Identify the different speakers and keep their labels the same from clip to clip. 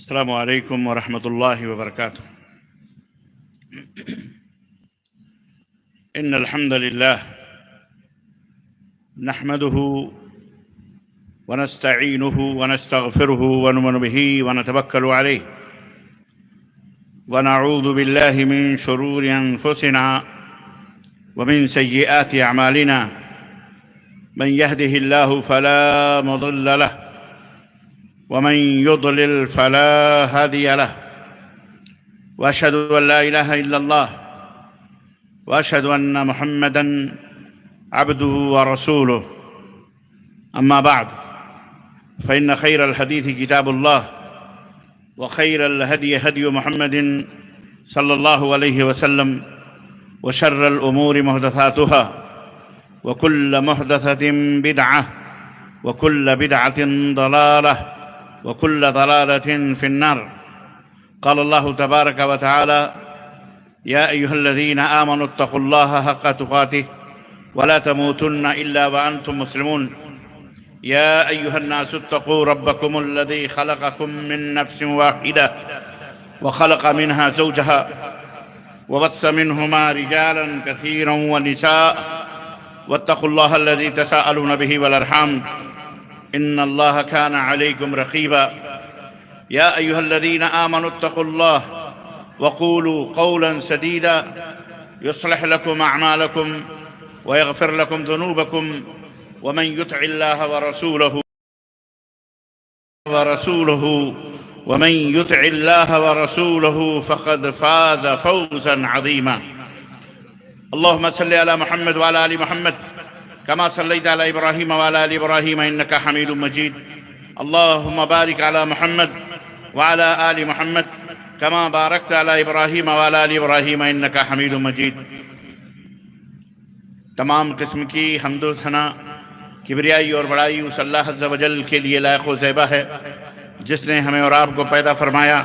Speaker 1: السلام عليكم ورحمة الله وبركاته. إن الحمد لله نحمده ونستعينه ونستغفره ونؤمن به ونتوكل عليه، ونعوذ بالله من شرور أنفسنا ومن سيئات أعمالنا. من يهده الله فلا مضل له، ومن يضلل فلا هادي له. وأشهد أن لا إله إلا الله، وأشهد أن محمدًا عبده ورسوله. أما بعد، فإن خير الحديث كتاب الله، وخير الهدي هدي محمد صلى الله عليه وسلم، وشر الأمور محدثاتها، وكل محدثة بدعة، وكل بدعة ضلالة، وكل ضلالة في النار. قال الله تبارك وتعالى: يا أيها الذين آمنوا اتقوا الله حق تقاته ولا تموتن إلا وأنتم مسلمون. يا أيها الناس اتقوا ربكم الذي خلقكم من نفس واحدة وخلق منها زوجها وبث منهما رجالا كثيرا ونساء، واتقوا الله الذي تساءلون به والأرحام، إن الله كان عليكم رقيبا. يا أيها الذين آمنوا اتقوا الله وقولوا قولا سديدا يصلح لكم أعمالكم ويغفر لكم ذنوبكم، ومن يطع الله ورسوله فقد فاز فوزا عظيما. اللهم صل على محمد وعلى آل محمد كما صليت على إبراهيم وعلى آل إبراهيم إنك حميد مجيد. اللهم بارك على محمد وعلى آل محمد كما باركت على إبراهيم وعلى آل إبراهيم إنك حميد مجيد. تمام قسم کی حمد و ثنا، کبریائی اور بڑائی اس اللہ عز و جل کے لیے لائق و زیبا ہے، جس نے ہمیں اور آپ کو پیدا فرمایا،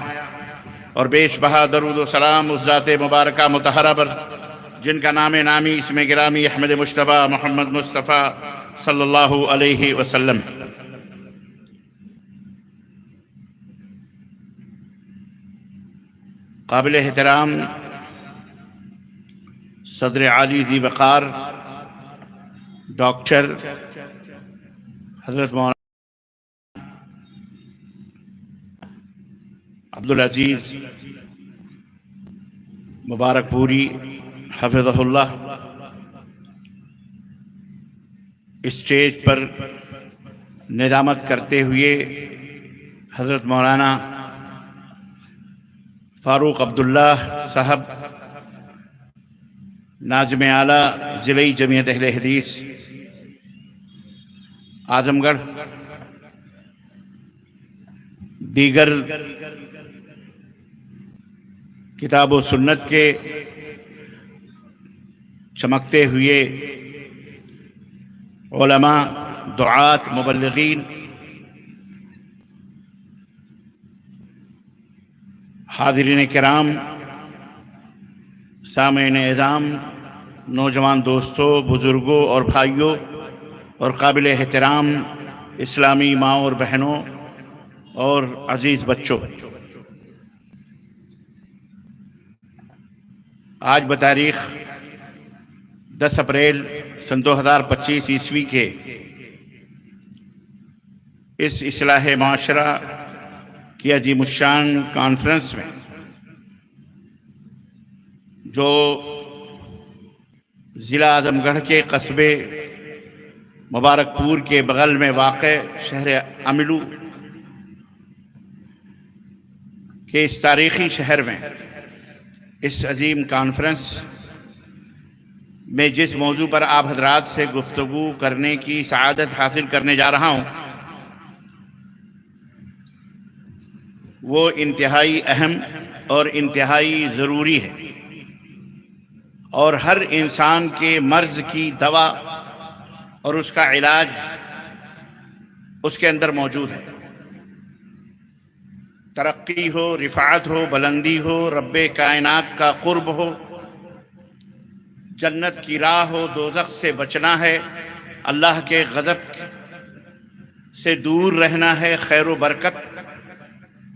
Speaker 1: اور بیش بہا درود و سلام اس ذات مبارکہ مطہرہ پر جن کا نام نامی اسم گرامی احمد مجتبیٰ محمد مصطفیٰ صلی اللہ علیہ وسلم. قابل احترام صدر عالی ذی وقار ڈاکٹر حضرت مولانا عبدالعزیز مبارک پوری حفظہ اللہ، اسٹیج پر ندامت کرتے ہوئے حضرت مولانا فاروق عبداللہ صاحب ناظم اعلیٰ ضلعی جمعیت اہل حدیث اعظم گڑھ، دیگر کتاب و سنت کے چمکتے ہوئے علماء، دعات، مبلغین، حاضرین کرام، سامعین اعظام، نوجوان دوستوں، بزرگوں اور بھائیوں، اور قابل احترام اسلامی ماں اور بہنوں اور عزیز بچوں، آج بتاریخ 10 اپریل سن 2025 عیسوی کے اس اصلاح معاشرہ کی عظیم الشان کانفرنس میں، جو ضلع اعظم گڑھ کے قصبے مبارک پور کے بغل میں واقع شہر املو کے اس تاریخی شہر میں اس عظیم کانفرنس میں جس موضوع پر آپ حضرات سے گفتگو کرنے کی سعادت حاصل کرنے جا رہا ہوں، وہ انتہائی اہم اور انتہائی ضروری ہے، اور ہر انسان کے مرض کی دوا اور اس کا علاج اس کے اندر موجود ہے. ترقی ہو، رفعت ہو، بلندی ہو، رب کائنات کا قرب ہو، جنت کی راہ ہو، دوزخ سے بچنا ہے، اللہ کے غضب سے دور رہنا ہے، خیر و برکت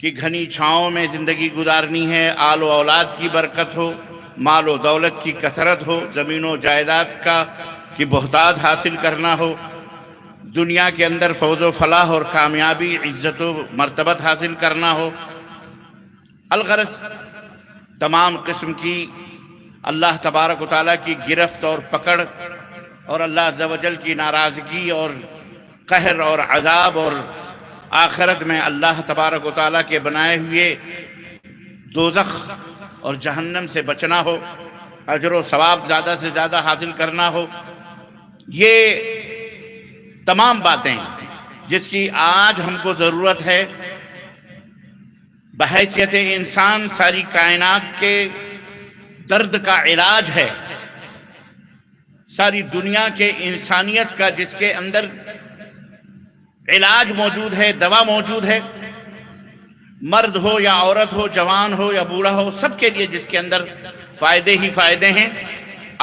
Speaker 1: کہ گھنی چھاؤں میں زندگی گزارنی ہے، آل و اولاد کی برکت ہو، مال و دولت کی کثرت ہو، زمین و جائیداد کی بہتات حاصل کرنا ہو، دنیا کے اندر فوز و فلاح اور کامیابی، عزت و مرتبت حاصل کرنا ہو، الغرض تمام قسم کی اللہ تبارک و تعالیٰ کی گرفت اور پکڑ اور اللہ عز و جل کی ناراضگی اور قہر اور عذاب اور آخرت میں اللہ تبارک و تعالیٰ کے بنائے ہوئے دوزخ اور جہنم سے بچنا ہو، اجر و ثواب زیادہ سے زیادہ حاصل کرنا ہو، یہ تمام باتیں جس کی آج ہم کو ضرورت ہے بحیثیت انسان ساری کائنات کے درد کا علاج ہے، ساری دنیا کے انسانیت کا جس کے اندر علاج موجود ہے، دوا موجود ہے، مرد ہو یا عورت ہو، جوان ہو یا بوڑھا ہو، سب کے لیے جس کے اندر فائدے ہی فائدے ہیں۔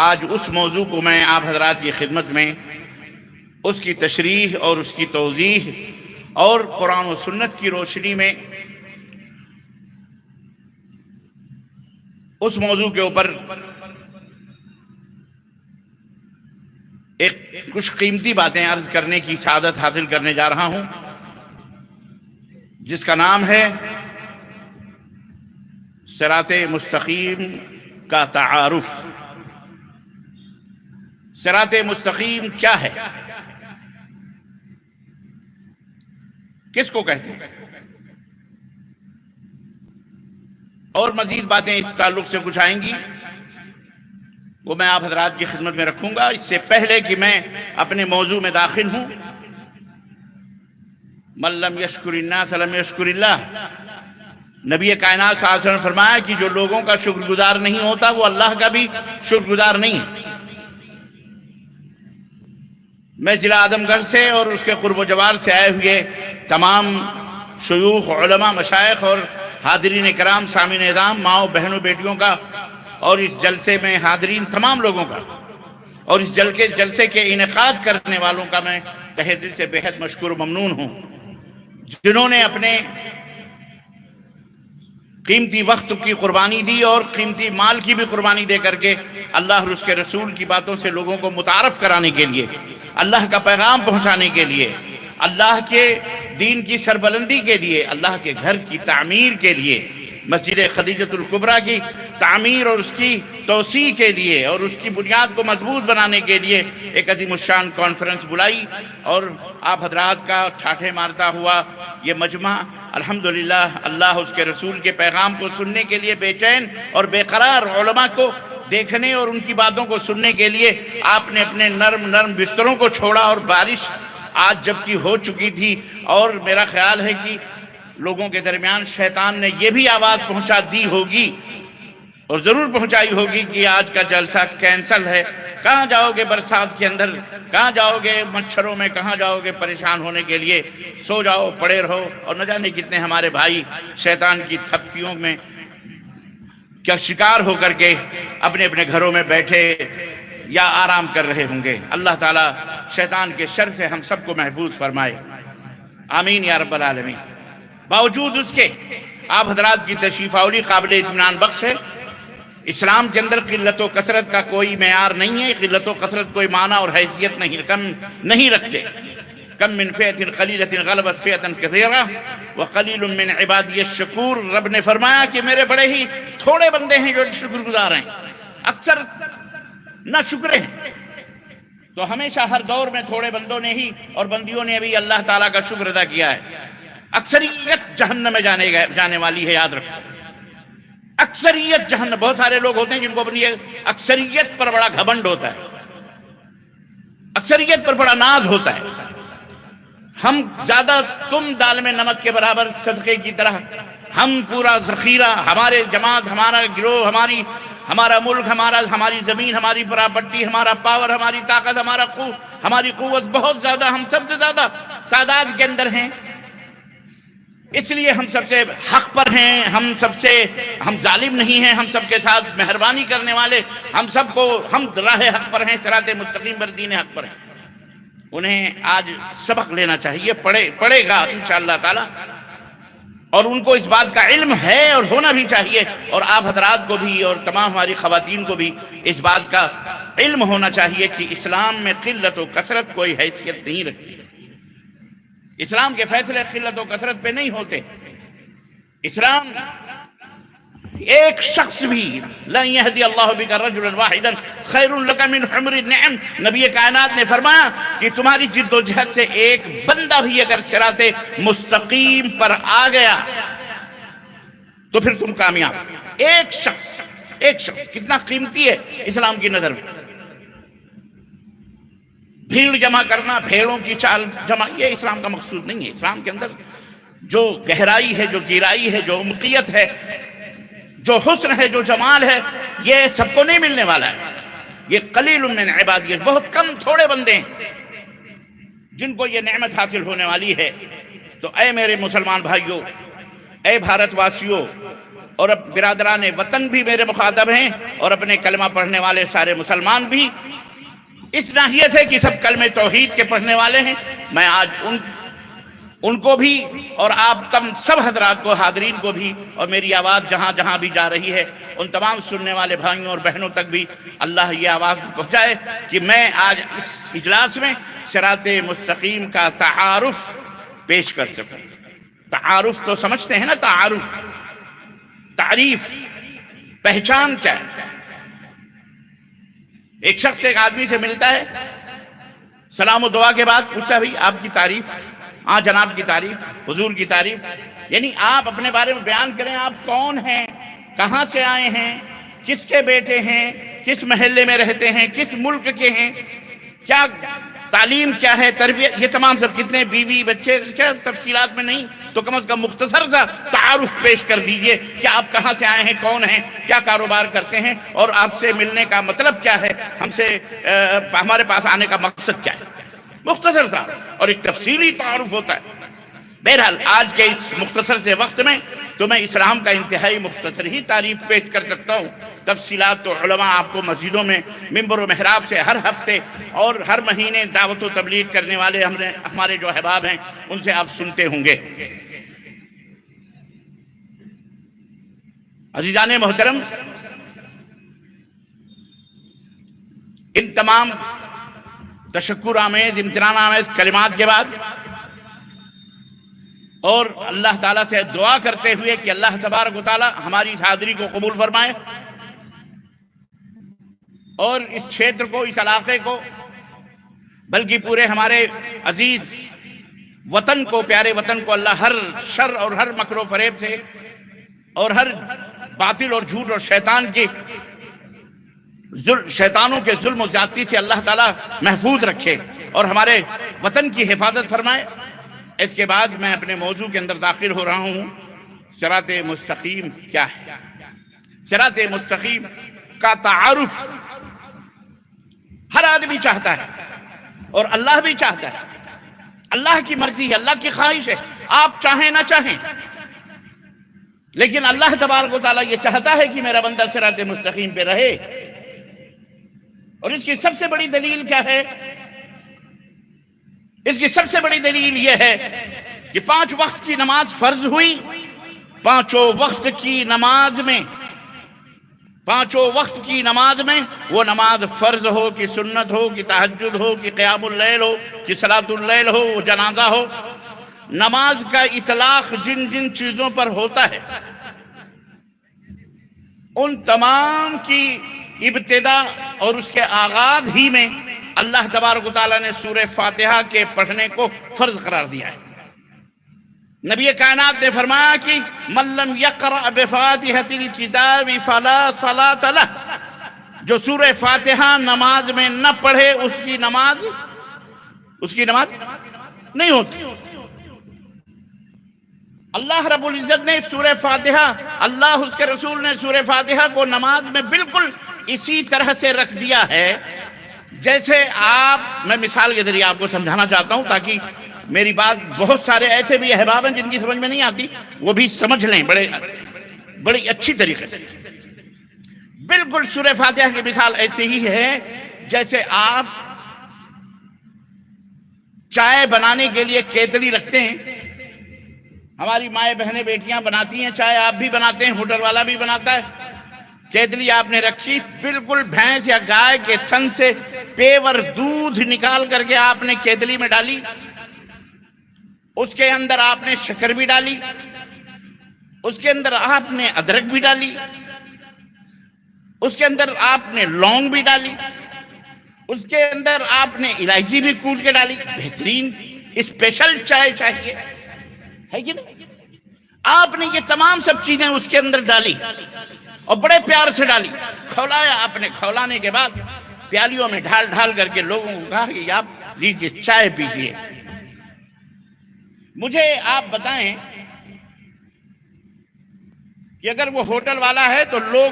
Speaker 1: آج اس موضوع کو میں آپ حضرات کی خدمت میں اس کی تشریح اور اس کی توضیح اور قرآن و سنت کی روشنی میں اس موضوع کے اوپر کچھ قیمتی باتیں عرض کرنے کی سعادت حاصل کرنے جا رہا ہوں، جس کا نام ہے صراط مستقیم کا تعارف۔ صراط مستقیم کیا ہے؟ کس کو کہتے ہیں؟ اور مزید باتیں اس تعلق سے کچھ آئیں گی، وہ میں آپ حضرات کی خدمت میں رکھوں گا۔ اس سے پہلے کہ میں اپنے موضوع میں داخل ہوں، من لم یشکر الناس لم یشکر اللہ، نبی کائنات صلی اللہ علیہ وسلم نے فرمایا کہ جو لوگوں کا شکر گزار نہیں ہوتا وہ اللہ کا بھی شکر گزار نہیں ہے۔ میں ضلع اعظم گڑھ سے اور اس کے قرب و جوار سے آئے ہوئے تمام شیوخ، علماء، مشائخ اور حاضرین کرام، سامعین اعظام، ماؤں، بہنوں، بیٹیوں کا اور اس جلسے میں حاضرین تمام لوگوں کا اور اس جلسے کے انعقاد کرنے والوں کا میں تہہ دل سے بے حد مشکور و ممنون ہوں، جنہوں نے اپنے قیمتی وقت کی قربانی دی اور قیمتی مال کی بھی قربانی دے کر کے اللہ اور اس کے رسول کی باتوں سے لوگوں کو متعارف کرانے کے لیے، اللہ کا پیغام پہنچانے کے لیے، اللہ کے دین کی سربلندی کے لیے، اللہ کے گھر کی تعمیر کے لیے، مسجد خدیجۃ الکبریٰ کی تعمیر اور اس کی توسیع کے لیے اور اس کی بنیاد کو مضبوط بنانے کے لیے ایک عظیم الشان کانفرنس بلائی، اور آپ حضرات کا ٹھاٹھے مارتا ہوا یہ مجمع الحمدللہ اللہ اس کے رسول کے پیغام کو سننے کے لیے بے چین اور بے قرار، علماء کو دیکھنے اور ان کی باتوں کو سننے کے لیے آپ نے اپنے نرم بستروں کو چھوڑا، اور بارش آج جبکہ ہو چکی تھی، اور میرا خیال ہے کہ لوگوں کے درمیان شیطان نے یہ بھی آواز پہنچا دی ہوگی اور ضرور پہنچائی ہوگی کہ آج کا جلسہ کینسل ہے، کہاں جاؤ گے برسات کے اندر، کہاں جاؤ گے مچھروں میں، کہاں جاؤ گے پریشان ہونے کے لیے، سو جاؤ، پڑے رہو۔ اور نہ جانے کتنے ہمارے بھائی شیطان کی تھپکیوں میں کیا شکار ہو کر کے اپنے اپنے گھروں میں بیٹھے یا آرام کر رہے ہوں گے۔ اللہ تعالیٰ شیطان کے شر سے ہم سب کو محفوظ فرمائے، آمین یا رب العالمین۔ باوجود اس کے آپ حضرات کی تشریف آوری قابل اطمینان بخش ہے۔ اسلام کے اندر قلت و کثرت کا کوئی معیار نہیں ہے، قلت و کثرت کوئی معنی اور حیثیت نہیں رکھتے۔ کم من فئۃ قلیلۃ غلبت فئۃ کثیرہ وقلیل من عبادی الشکور، رب نے فرمایا کہ میرے بڑے ہی تھوڑے بندے ہیں جو شکر گزار ہیں، اکثر نہ شکرے ہیں۔ تو ہمیشہ ہر دور میں تھوڑے بندوں نے ہی اور بندیوں نے بھی اللہ تعالیٰ کا شکر ادا کیا ہے۔ اکثریت جہنم میں جانے والی ہے، یاد رکھو، اکثریت جہنم۔ بہت سارے لوگ ہوتے ہیں جن کو اپنی اکثریت پر بڑا گھمنڈ ہوتا ہے، اکثریت پر بڑا ناز ہوتا ہے۔ ہم زیادہ، تم دال میں نمک کے برابر صدقے کی طرح، ہم پورا ذخیرہ، ہمارے جماعت، ہمارا گروہ، ہمارا ملک، ہماری زمین، ہماری پراپرٹی، ہمارا پاور، ہماری طاقت، ہماری قوت بہت زیادہ، ہم سب سے زیادہ تعداد کے اندر ہیں، اس لیے ہم سب سے حق پر ہیں، ہم ظالم نہیں ہیں، ہم سب کے ساتھ مہربانی کرنے والے، ہم راہ حق پر ہیں، صراط مستقیم پر، دین حق پر ہیں۔ انہیں آج سبق لینا چاہیے، پڑھے گا انشاءاللہ تعالی۔ اور ان کو اس بات کا علم ہے اور ہونا بھی چاہیے، اور آپ حضرات کو بھی اور تمام ہماری خواتین کو بھی اس بات کا علم ہونا چاہیے کہ اسلام میں قلت و کثرت کوئی حیثیت نہیں رکھتی۔ اسلام کے فیصلے قلت و کثرت پہ نہیں ہوتے۔ اسلام ایک شخص بھی لن یہدی اللہ بک رجلا واحدا خیر لک من حمر النعم، نبی کائنات نے فرمایا کہ تمہاری جد و جہد سے ایک بندہ بھی اگر صراط مستقیم پر آ گیا تو پھر تم کامیاب۔ ایک شخص کتنا قیمتی ہے اسلام کی نظر میں۔ بھیڑ جمع کرنا، بھیڑوں کی چال جمع، یہ اسلام کا مقصود نہیں ہے۔ اسلام کے اندر جو گہرائی ہے، جو گہرائی ہے، جو عمقیت ہے، جو حسن ہے، جو جمال ہے، یہ سب کو نہیں ملنے والا ہے۔ یہ قلیل من عبادی، بہت کم تھوڑے بندے ہیں جن کو یہ نعمت حاصل ہونے والی ہے۔ تو اے میرے مسلمان بھائیوں، اے بھارت واسیوں، اور اب برادران وطن بھی میرے مخاطب ہیں، اور اپنے کلمہ پڑھنے والے سارے مسلمان بھی، اس ناحیے سے کہ سب کلمہ توحید کے پڑھنے والے ہیں، میں آج ان کو بھی اور آپ سب حضرات کو، حاضرین کو بھی، اور میری آواز جہاں جہاں بھی جا رہی ہے ان تمام سننے والے بھائیوں اور بہنوں تک بھی اللہ یہ آواز پہنچائے کہ میں آج اس اجلاس میں صراط مستقیم کا تعارف پیش کر سکوں۔ تعارف تو سمجھتے ہیں نا، تعارف، تعریف، پہچان کیا ہے؟ ایک شخص ایک آدمی سے ملتا ہے، سلام و دعا کے بعد پوچھتا بھائی آپ کی تعریف، ہاں جناب کی تعریف، حضور کی تعریف، یعنی آپ اپنے بارے میں بیان کریں، آپ کون ہیں، کہاں سے آئے ہیں، کس کے بیٹے ہیں، کس محلے میں رہتے ہیں، کس ملک کے ہیں، کیا تعلیم کیا ہے، تربیت، یہ تمام سب، کتنے بیوی بچے، کیا تفصیلات میں نہیں تو کم از کم مختصر سا تعارف پیش کر دیجئے کہ آپ کہاں سے آئے ہیں، کون ہیں، کیا کاروبار کرتے ہیں، اور آپ سے ملنے کا مطلب کیا ہے، ہمارے پاس آنے کا مقصد کیا ہے، مختصر سا، اور ایک تفصیلی تعارف ہوتا ہے۔ بہرحال آج کے اس مختصر سے وقت میں تو میں اسلام کا انتہائی مختصر ہی تعریف پیش کر سکتا ہوں۔ تفصیلات تو علماء آپ کو مسجدوں میں منبر و محراب سے ہر ہفتے اور ہر مہینے دعوت و تبلیغ کرنے والے ہمارے جو احباب ہیں ان سے آپ سنتے ہوں گے۔ عزیزان محترم، ان تمام تشکر آمیز، امتنان آمیز کلمات کے بعد اور اللہ تعالیٰ سے دعا کرتے ہوئے کہ اللہ تبارک و تعالیٰ ہماری اس حاضری کو قبول فرمائے، اور اس چھیتر کو، اس علاقے کو، بلکہ پورے ہمارے عزیز وطن کو، پیارے وطن کو اللہ ہر شر اور ہر مکر و فریب سے اور ہر باطل اور جھوٹ اور شیطانوں کے ظلم و زیادتی سے اللہ تعالیٰ محفوظ رکھے اور ہمارے وطن کی حفاظت فرمائے۔ اس کے بعد میں اپنے موضوع کے اندر داخل ہو رہا ہوں۔ صراط مستقیم کیا ہے؟ صراط مستقیم کا تعارف ہر آدمی چاہتا ہے اور اللہ بھی چاہتا ہے، اللہ کی مرضی ہے، اللہ کی خواہش ہے، آپ چاہیں نہ چاہیں، لیکن اللہ تبارک و تعالیٰ یہ چاہتا ہے کہ میرا بندہ صراط مستقیم پہ رہے۔ اور اس کی سب سے بڑی دلیل کیا ہے؟ اس کی سب سے بڑی دلیل یہ ہے کہ 5 وقت کی نماز فرض ہوئی، 5 وقت کی نماز میں، 5 وقت کی نماز میں، وہ نماز فرض ہو کہ سنت ہو کہ تہجد ہو کہ قیام اللیل ہو کہ صلاۃ اللیل ہو، وہ جنازہ ہو، نماز کا اطلاق جن جن چیزوں پر ہوتا ہے ان تمام کی ابتدا اور اس کے آغاز ہی میں اللہ تبارک و تعالیٰ نے سورہ فاتحہ کے پڑھنے کو فرض قرار دیا ہے۔ نبی کائنات نے فرمایا کہ من لم یقرأ بفاتحۃ الکتاب فلا صلاۃ لہ، جو سورہ فاتحہ نماز میں نہ پڑھے اس کی نماز نہیں ہوتی۔ اللہ رب العزت نے سورہ فاتحہ، اللہ اس کے رسول نے سورہ فاتحہ کو نماز میں بالکل اسی طرح سے رکھ دیا ہے جیسے میں مثال کے ذریعے آپ کو سمجھانا چاہتا ہوں تاکہ میری بات بہت سارے ایسے بھی احباب ہیں جن کی سمجھ میں نہیں آتی، وہ بھی سمجھ لیں بڑی اچھی طریقے سے۔ بالکل سورہ فاتحہ کی مثال ایسے ہی ہے جیسے آپ چائے بنانے کے لیے کیتلی رکھتے ہیں، ہماری مائیں بہنیں بیٹیاں بناتی ہیں چائے، آپ بھی بناتے ہیں، ہوٹل والا بھی بناتا ہے۔ کیتلی آپ نے رکھی، بالکل بھینس یا گائے کے تھن سے پیور دودھ نکال کر کے آپ نے کیتلی میں ڈالی، اس کے اندر آپ نے شکر بھی ڈالی، اس کے اندر آپ نے ادرک بھی ڈالی، اس کے اندر آپ نے لونگ بھی ڈالی، اس کے اندر آپ نے الائچی بھی کوٹ کے ڈالی۔ بہترین اسپیشل چائے چاہیے ہے کہ نہیں؟ آپ نے یہ تمام سب چیزیں اس کے اندر ڈالی اور بڑے پیار سے ڈالی، کھولایا آپ نے۔ کھولانے کے بعد پیالیوں میں ڈھال ڈھال کر کے لوگوں کو کہا کہ آپ لیجیے چائے پیجیے۔ مجھے آپ بتائیں کہ اگر وہ ہوٹل والا ہے تو لوگ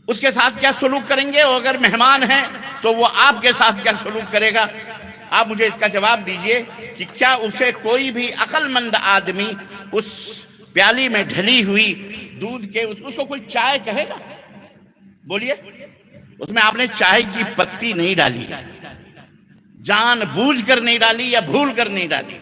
Speaker 1: اس کے ساتھ کیا سلوک کریں گے، اور اگر مہمان ہیں تو وہ آپ کے ساتھ کیا سلوک کرے گا؟ آپ مجھے اس کا جواب دیجئے کہ کیا اسے کوئی بھی عقل مند آدمی اس پیالی میں ڈھلی ہوئی دودھ کے اس کو کوئی چائے کہے گا؟ بولیے۔ اس میں آپ نے چائے کی پتی نہیں ڈالی، جان بوجھ کر نہیں ڈالی یا بھول کر نہیں ڈالی،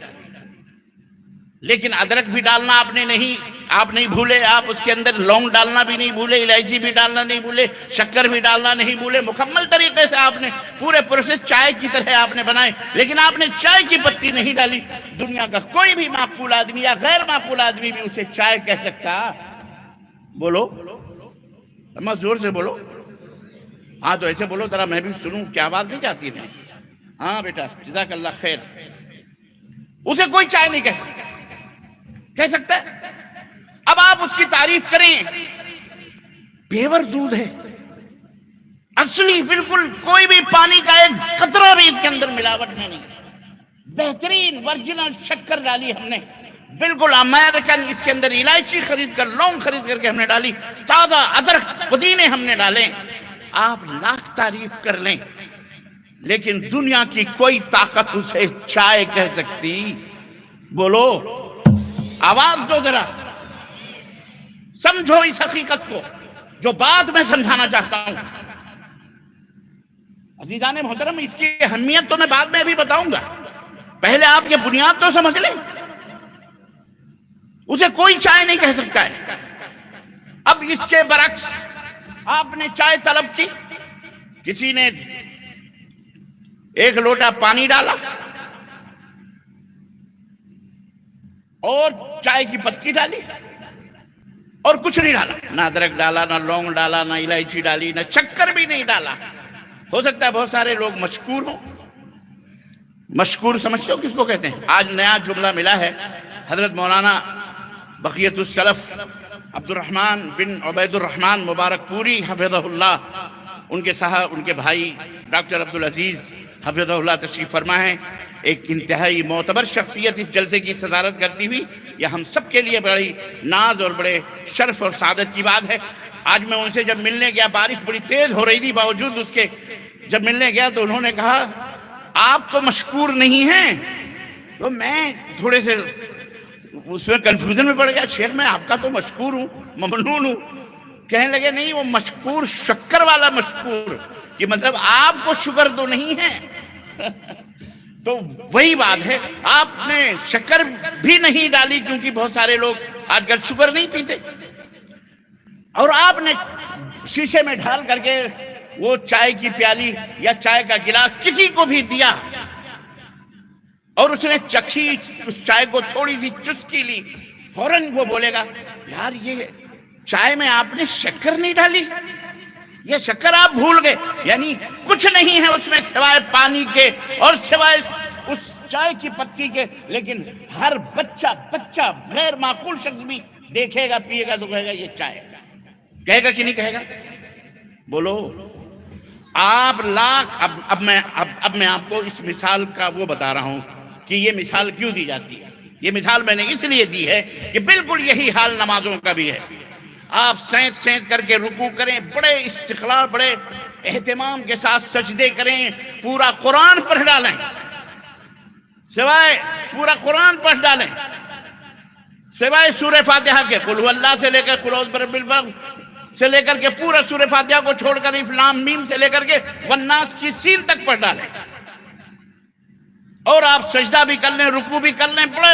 Speaker 1: لیکن ادرک بھی ڈالنا آپ نہیں بھولے، آپ اس کے اندر لونگ ڈالنا بھی نہیں بھولے، الائچی بھی ڈالنا نہیں بھولے، شکر بھی ڈالنا نہیں بھولے۔ مکمل طریقے سے آپ نے پورے پروسیس چائے کی طرح آپ نے بنائے، لیکن آپ نے چائے کی پتی نہیں ڈالی۔ دنیا کا کوئی بھی معقول آدمی یا غیر معقول آدمی بھی اسے چائے کہہ سکتا؟ بولو، اما زور سے بولو۔ ہاں تو ایسے بولو ذرا میں بھی سنوں، کیا آواز نہیں جاتی ہے؟ ہاں بیٹا، جزاک اللہ خیر۔ اسے کوئی چائے نہیں کہہ سکتا ہے۔ اب آپ اس کی تعریف کریں، پیور دودھ ہے، اصلی، بالکل کوئی بھی پانی کا ایک قطرہ بھی اس کے اندر ملاوٹ میں نہیں، بہترین ورجنل شکر ڈالی ہم نے، بالکل امریکن، اس کے اندر الائچی خرید کر، لونگ خرید کر کے ہم نے ڈالی، تازہ ادرک پودینے ہم نے ڈالے۔ آپ لاکھ تعریف کر لیں، لیکن دنیا کی کوئی طاقت اسے چائے کہہ سکتی؟ بولو، آواز دو ذرا، سمجھو اس حقیقت کو جو بات میں سمجھانا چاہتا ہوں۔ عزیزان محترم، اس کی اہمیت تو میں بعد میں بھی بتاؤں گا، پہلے آپ یہ بنیاد تو سمجھ لیں۔ اسے کوئی چائے نہیں کہہ سکتا ہے۔ اب اس کے برعکس آپ نے چائے طلب کی، کسی نے ایک لوٹا پانی ڈالا اور چائے کی پتی ڈالی اور کچھ نہیں ڈالا، نہ ادرک ڈالا، نہ لونگ ڈالا، نہ الائچی ڈالی، نہ شکر بھی نہیں ڈالا۔ ہو سکتا ہے بہت سارے لوگ مشکور ہوں۔ مشکور سمجھتے ہو کس کو کہتے ہیں؟ آج نیا جملہ ملا ہے، حضرت مولانا بقیت السلف عبد الرحمن بن عبید الرحمن مبارک پوری حفظہ اللہ، ان کے بھائی ڈاکٹر عبدالعزیز حفظہ اللہ تشریف فرما ہے۔ ایک انتہائی معتبر شخصیت اس جلسے کی صدارت کرتی ہوئی، یہ ہم سب کے لیے بڑی ناز اور بڑے شرف اور سعادت کی بات ہے۔ آج میں ان سے جب ملنے گیا، بارش بڑی تیز ہو رہی تھی، باوجود اس کے جب ملنے گیا تو انہوں نے کہا آپ تو مشکور نہیں ہیں۔ تو میں تھوڑے سے اس میں کنفیوژن میں پڑ گیا، شیخ میں آپ کا تو مشکور ہوں، ممنون ہوں۔ کہنے لگے نہیں، وہ مشکور شکر والا مشکور، کہ مطلب آپ کو شکر تو نہیں ہے۔ تو وہی بات ہے، آپ نے شکر بھی نہیں ڈالی، کیونکہ بہت سارے لوگ آج کل شکر نہیں پیتے، اور آپ نے شیشے میں ڈھال کر کے وہ چائے کی پیالی یا چائے کا گلاس کسی کو بھی دیا، اور اس نے چکھی، اس چائے کو تھوڑی سی چسکی لی، فوراً وہ بولے گا یار یہ چائے میں آپ نے شکر نہیں ڈالی، یہ شکر آپ بھول گئے۔ یعنی کچھ نہیں ہے اس میں سوائے پانی کے اور سوائے اس چائے کی پتی کے، لیکن ہر بچہ غیر معقول شخص بھی دیکھے گا، پیے گا تو کہے گا یہ چائے، کہے گا کہ نہیں کہے گا؟ بولو۔ آپ لاکھ اب میں آپ کو اس مثال کا وہ بتا رہا ہوں کہ یہ مثال کیوں دی جاتی ہے۔ یہ مثال میں نے اس لیے دی ہے کہ بالکل یہی حال نمازوں کا بھی ہے۔ آپ سینت کر کے رکوع کریں، بڑے استقلال، بڑے اہتمام کے ساتھ سجدے کریں، پورا قرآن پڑھ ڈالیں، سوائے پورا قرآن پڑھ ڈالیں، سوائے سورہ فاتحہ کے، قل هو اللہ سے لے کر قل اعوذ برب الفلق سے لے کر کے پورا سورہ فاتحہ کو چھوڑ کر الف لام میم سے لے کر کے والناس کی سین تک پڑھ ڈالیں، اور آپ سجدہ بھی کر لیں، رکوع بھی کر لیں، بڑے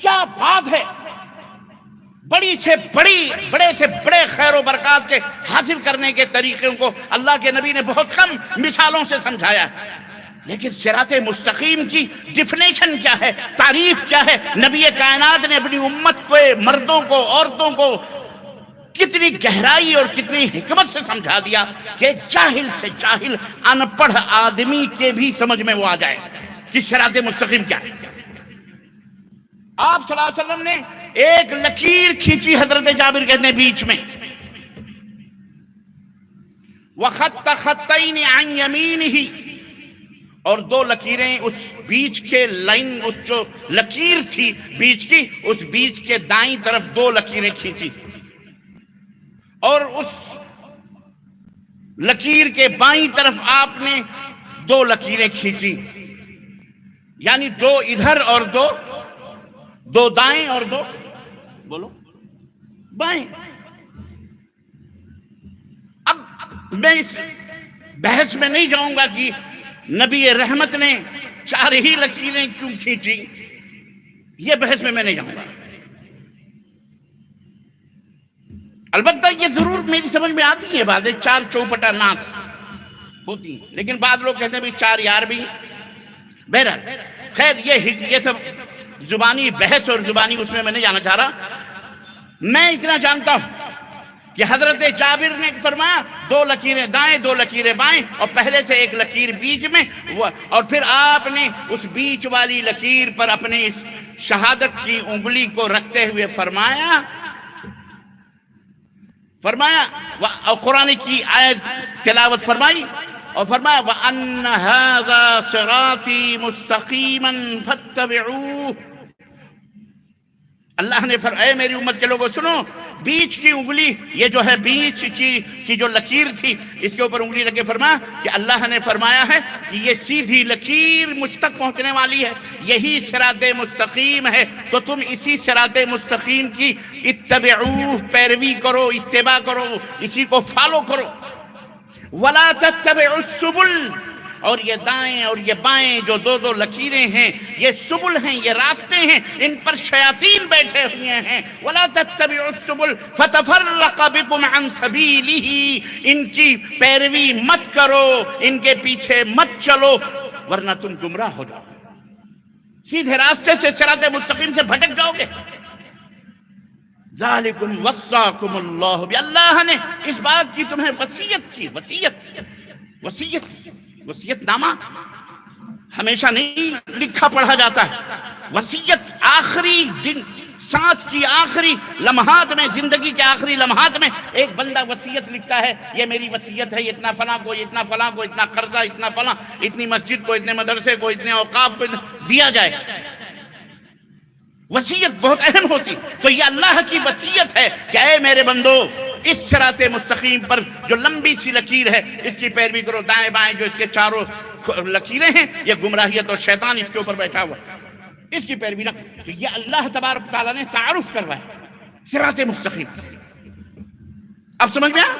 Speaker 1: کیا بات ہے! بڑے سے بڑے خیر و برکات کے حاصل کرنے کے طریقوں کو اللہ کے نبی نے بہت کم مثالوں سے سمجھایا ہے، لیکن صراط مستقیم کی ڈیفینیشن کیا ہے، تعریف کیا ہے؟ نبی کائنات نے اپنی امت کو، مردوں کو، عورتوں کو کتنی گہرائی اور کتنی حکمت سے سمجھا دیا کہ جاہل سے جاہل ان پڑھ آدمی کے بھی سمجھ میں وہ آ جائے کہ صراط مستقیم کیا ہے۔ آپ صلی اللہ علیہ وسلم نے ایک لکیر کھینچی، حضرت جابر کہتے ہیں بیچ میں، وَخَطَّ خَطَّيْنِ عَنْ يَمِينِهِ، اور دو لکیریں اس بیچ کے لائن، اس جو لکیر تھی بیچ کی، اس بیچ کے دائیں طرف دو لکیریں کھینچی، اور اس لکیر کے بائیں طرف آپ نے دو لکیریں کھینچی، یعنی دو ادھر اور دو دائیں اور دو بولو بائیں۔ اب میں اس بحث میں نہیں جاؤں گا کہ نبی رحمت نے چار ہی لکیریں کیوں کھینچی، یہ بحث میں نہیں جاؤں گا۔ البتہ یہ ضرور میری سمجھ میں آتی ہے باتیں، چار چوپٹا ناس ہوتی ہیں، لیکن بعض لوگ کہتے ہیں بھی چار یار بھی۔ بہرحال خیر، یہ سب زبانی بحث اور زبانی اس میں نہیں جانا چاہ رہا۔ میں اتنا جانتا ہوں کہ حضرت جابر نے فرمایا دو لکیریں دائیں دو لکیریں بائیں، اور پہلے سے ایک لکیر بیچ میں، اور پھر آپ نے اس بیچ والی لکیر پر اپنے اس شہادت کی انگلی کو رکھتے ہوئے فرمایا، اور قرآن کی آیت تلاوت فرمائی اور فرمایا وَأَنَّ هَذَا صِرَاطِي مُسْتَقِيمًا فَاتَّبِعُوهُ۔ اللہ نے اے میری امت کے لوگوں سنو، بیچ کی انگلی، یہ جو ہے بیچ کی جو لکیر تھی، اس کے اوپر انگلی رکھ کے فرمایا کہ اللہ نے فرمایا ہے کہ یہ سیدھی لکیر مجھ تک پہنچنے والی ہے، یہی صراط مستقیم ہے، تو تم اسی صراط مستقیم کی اتبعوہ، پیروی کرو، اتباع کرو، اسی کو فالو کرو۔ وَلَا تَتَّبِعُوا السُّبُلَ، اور یہ دائیں اور یہ بائیں جو دو لکیریں ہیں، یہ سبل ہیں، یہ راستے ہیں، ان پر شیاطین بیٹھے ہوئے ہیں۔ وَلَا تَتَّبِعُوا السُّبُلَ فَتَفَرَّقَ بِكُمْ عَنْ سَبِيلِهِ، ان کی پیروی مت کرو، ان کے پیچھے مت چلو، ورنہ تم گمراہ ہو جاؤ، سیدھے راستے سے صراط مستقیم سے بھٹک جاؤ گے۔ ذَلِكُمْ وَصَّاكُمُ اللَّهُ بِهِ، اللہ نے اس بات کی تمہیں وصیت کی۔ وصیت نامہ ہمیشہ نہیں لکھا پڑھا جاتا ہے، وصیت آخری سانس کی آخری لمحات میں، زندگی کے آخری لمحات میں ایک بندہ وصیت لکھتا ہے، یہ میری وصیت ہے، اتنا فلاں کو، اتنا فلاں کو، اتنا قرضہ، اتنا فلاں، اتنی مسجد کو، اتنے مدرسے کو، اتنے اوقاف کو دیا جائے۔ وصیت بہت اہم ہوتی، تو یہ اللہ کی وصیت ہے کہ اے میرے بندو، اس صراط مستقیم پر جو لمبی سی لکیر ہے اس کی پیروی کرو، دائیں بائیں جو اس کے چاروں لکیریں ہیں یہ گمراہیت، اور شیطان اس کے اوپر بیٹھا ہوا ہے، اس کی پیروی نہ۔ تو یہ اللہ تبارک تعالیٰ نے تعارف کروایا صراط مستقیم۔ اب سمجھ میں آیا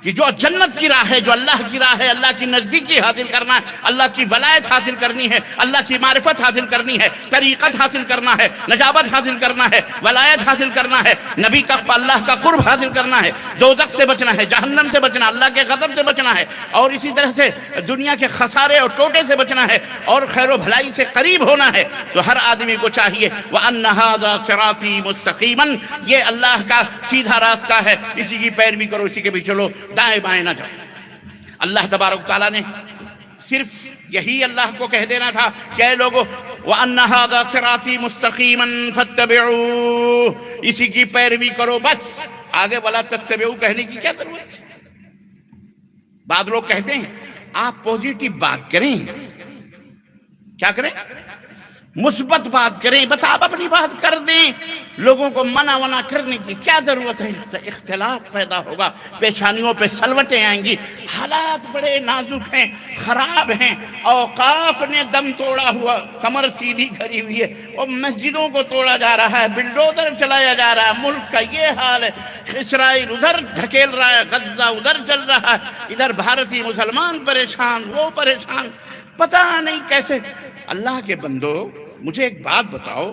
Speaker 1: کہ جو جنت کی راہ ہے، جو اللہ کی راہ ہے، اللہ کی نزدیکی حاصل کرنا ہے، اللہ کی ولایت حاصل کرنی ہے، اللہ کی معرفت حاصل کرنی ہے، طریقت حاصل کرنا ہے، نجابت حاصل کرنا ہے، ولایت حاصل کرنا ہے، نبی کا اللہ کا قرب حاصل کرنا ہے، دوزخ سے بچنا ہے، جہنم سے بچنا، اللہ کے غضب سے بچنا ہے، اور اسی طرح سے دنیا کے خسارے اور ٹوٹے سے بچنا ہے، اور خیر و بھلائی سے قریب ہونا ہے، تو ہر آدمی کو چاہیے وَأَنَّ هَذَا صِرَاطِي مُسْتَقِيمًا، یہ اللہ کا سیدھا راستہ ہے، اسی کی پیروی کرو، اسی کے بھی چلو، دائیں بائیں نہ جاؤ۔ اللہ تبارک تعالیٰ نے صرف یہی اللہ کو کہہ دینا تھا کہ اے لوگو وَأَنَّ هَذَا صِرَاطِي مُسْتَقِيمًا فَاتَّبِعُوهُ، اسی کی پیروی کرو، بس آگے وَلَا تَتَّبِعُوا کہنے کی کیا ضرورت ہے؟ بعض لوگ کہتے ہیں آپ پوزیٹیو بات کریں، کیا کریں؟ مثبت بات کریں، بس آپ اپنی بات کر دیں، لوگوں کو منع ونا کرنے کی کیا ضرورت ہے؟ اس سے اختلاف پیدا ہوگا، پیشانیوں پہ سلوٹیں آئیں گی، حالات بڑے نازک ہیں، خراب ہیں، اوقاف نے دم توڑا ہوا، کمر سیدھی کری ہوئی ہے، اور مسجدوں کو توڑا جا رہا ہے، بلڈوزر چلایا جا رہا ہے، ملک کا یہ حال ہے، اسرائیل ادھر دھکیل رہا ہے، غزہ ادھر چل رہا ہے، ادھر بھارتی مسلمان پریشان، وہ پریشان، پتہ نہیں کیسے۔ اللہ کے بندو، مجھے ایک بات بتاؤ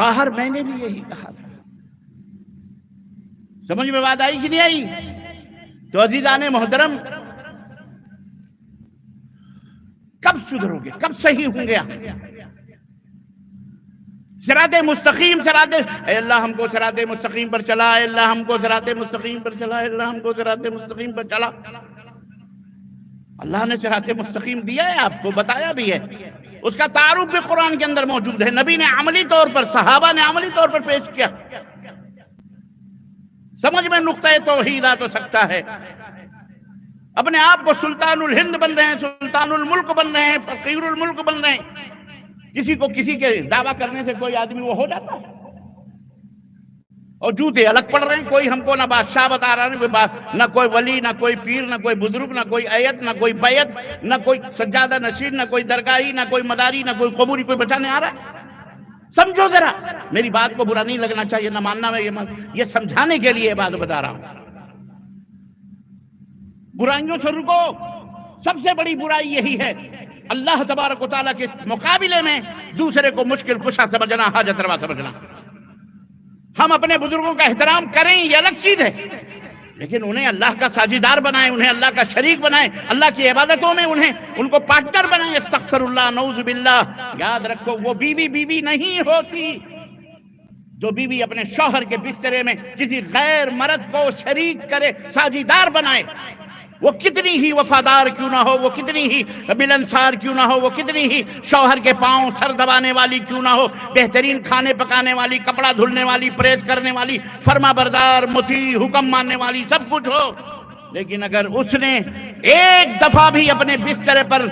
Speaker 1: باہر میں نے بھی یہی کہا تھا. سمجھ میں بات آئی کہ نہیں آئی؟ تو عزیزان محترم، کب سدھرو گے؟ کب صحیح ہوں گے؟ صراط مستقیم، اے اللہ ہم کو صراط مستقیم پر چلا، اے اللہ ہم کو صراط مستقیم پر چلا، اے اللہ ہم کو صراط مستقیم پر چلا. اللہ نے صراط مستقیم دیا ہے، آپ کو بتایا بھی ہے. اس کا تعارف بھی قرآن کے اندر موجود ہے. نبی نے عملی طور پر، صحابہ نے عملی طور پر پیش کیا. سمجھ میں نقطۂ توحید آ تو سکتا ہے. اپنے آپ کو سلطان الہند بن رہے ہیں، سلطان الملک بن رہے ہیں، فقیر الملک بن رہے ہیں. کسی کو کسی کے دعویٰ کرنے سے کوئی آدمی وہ ہو جاتا ہے؟ اور جوتے الگ پڑ رہے ہیں. کوئی ہم کو نہ بادشاہ بتا رہا ہے، نہ کوئی ولی، نہ کوئی پیر، نہ کوئی بزرگ، نہ کوئی ایت، نہ کوئی بیعت، نہ کوئی سجادہ نشین، نہ کوئی درگاہی، نہ کوئی مداری، نہ کوئی قبوری. کوئی بچانے آ رہا ہے؟ سمجھو ذرا، میری بات کو برا نہیں لگنا چاہیے، نہ ماننا. میں یہ سمجھانے کے لیے بات بتا رہا ہوں. برائیوں سے رکو. سب سے بڑی برائی یہی ہے، اللہ تبارک و تعالیٰ کے مقابلے میں دوسرے کو مشکل کشا سمجھنا، حاجت روا سمجھنا. ہم اپنے بزرگوں کا احترام کریں، یہ الگ چیز ہے، لیکن انہیں اللہ کا ساجیدار بنائیں، انہیں اللہ کا شریک بنائیں، اللہ کی عبادتوں میں ان کو پارٹنر بنائیں. استغفر اللہ، نعوذ باللہ. یاد رکھو، وہ بیوی نہیں ہوتی جو بیوی اپنے شوہر کے بسترے میں کسی غیر مرد کو شریک کرے، ساجیدار بنائے. وہ کتنی ہی وفادار کیوں نہ ہو، وہ کتنی ہی ملنسار کیوں نہ ہو، وہ کتنی ہی شوہر کے پاؤں سر دبانے والی کیوں نہ ہو، بہترین کھانے پکانے والی، کپڑا دھلنے والی، پریس کرنے والی، فرما بردار، مطیع، حکم ماننے والی، سب کچھ ہو، لیکن اگر اس نے ایک دفعہ بھی اپنے بسترے پر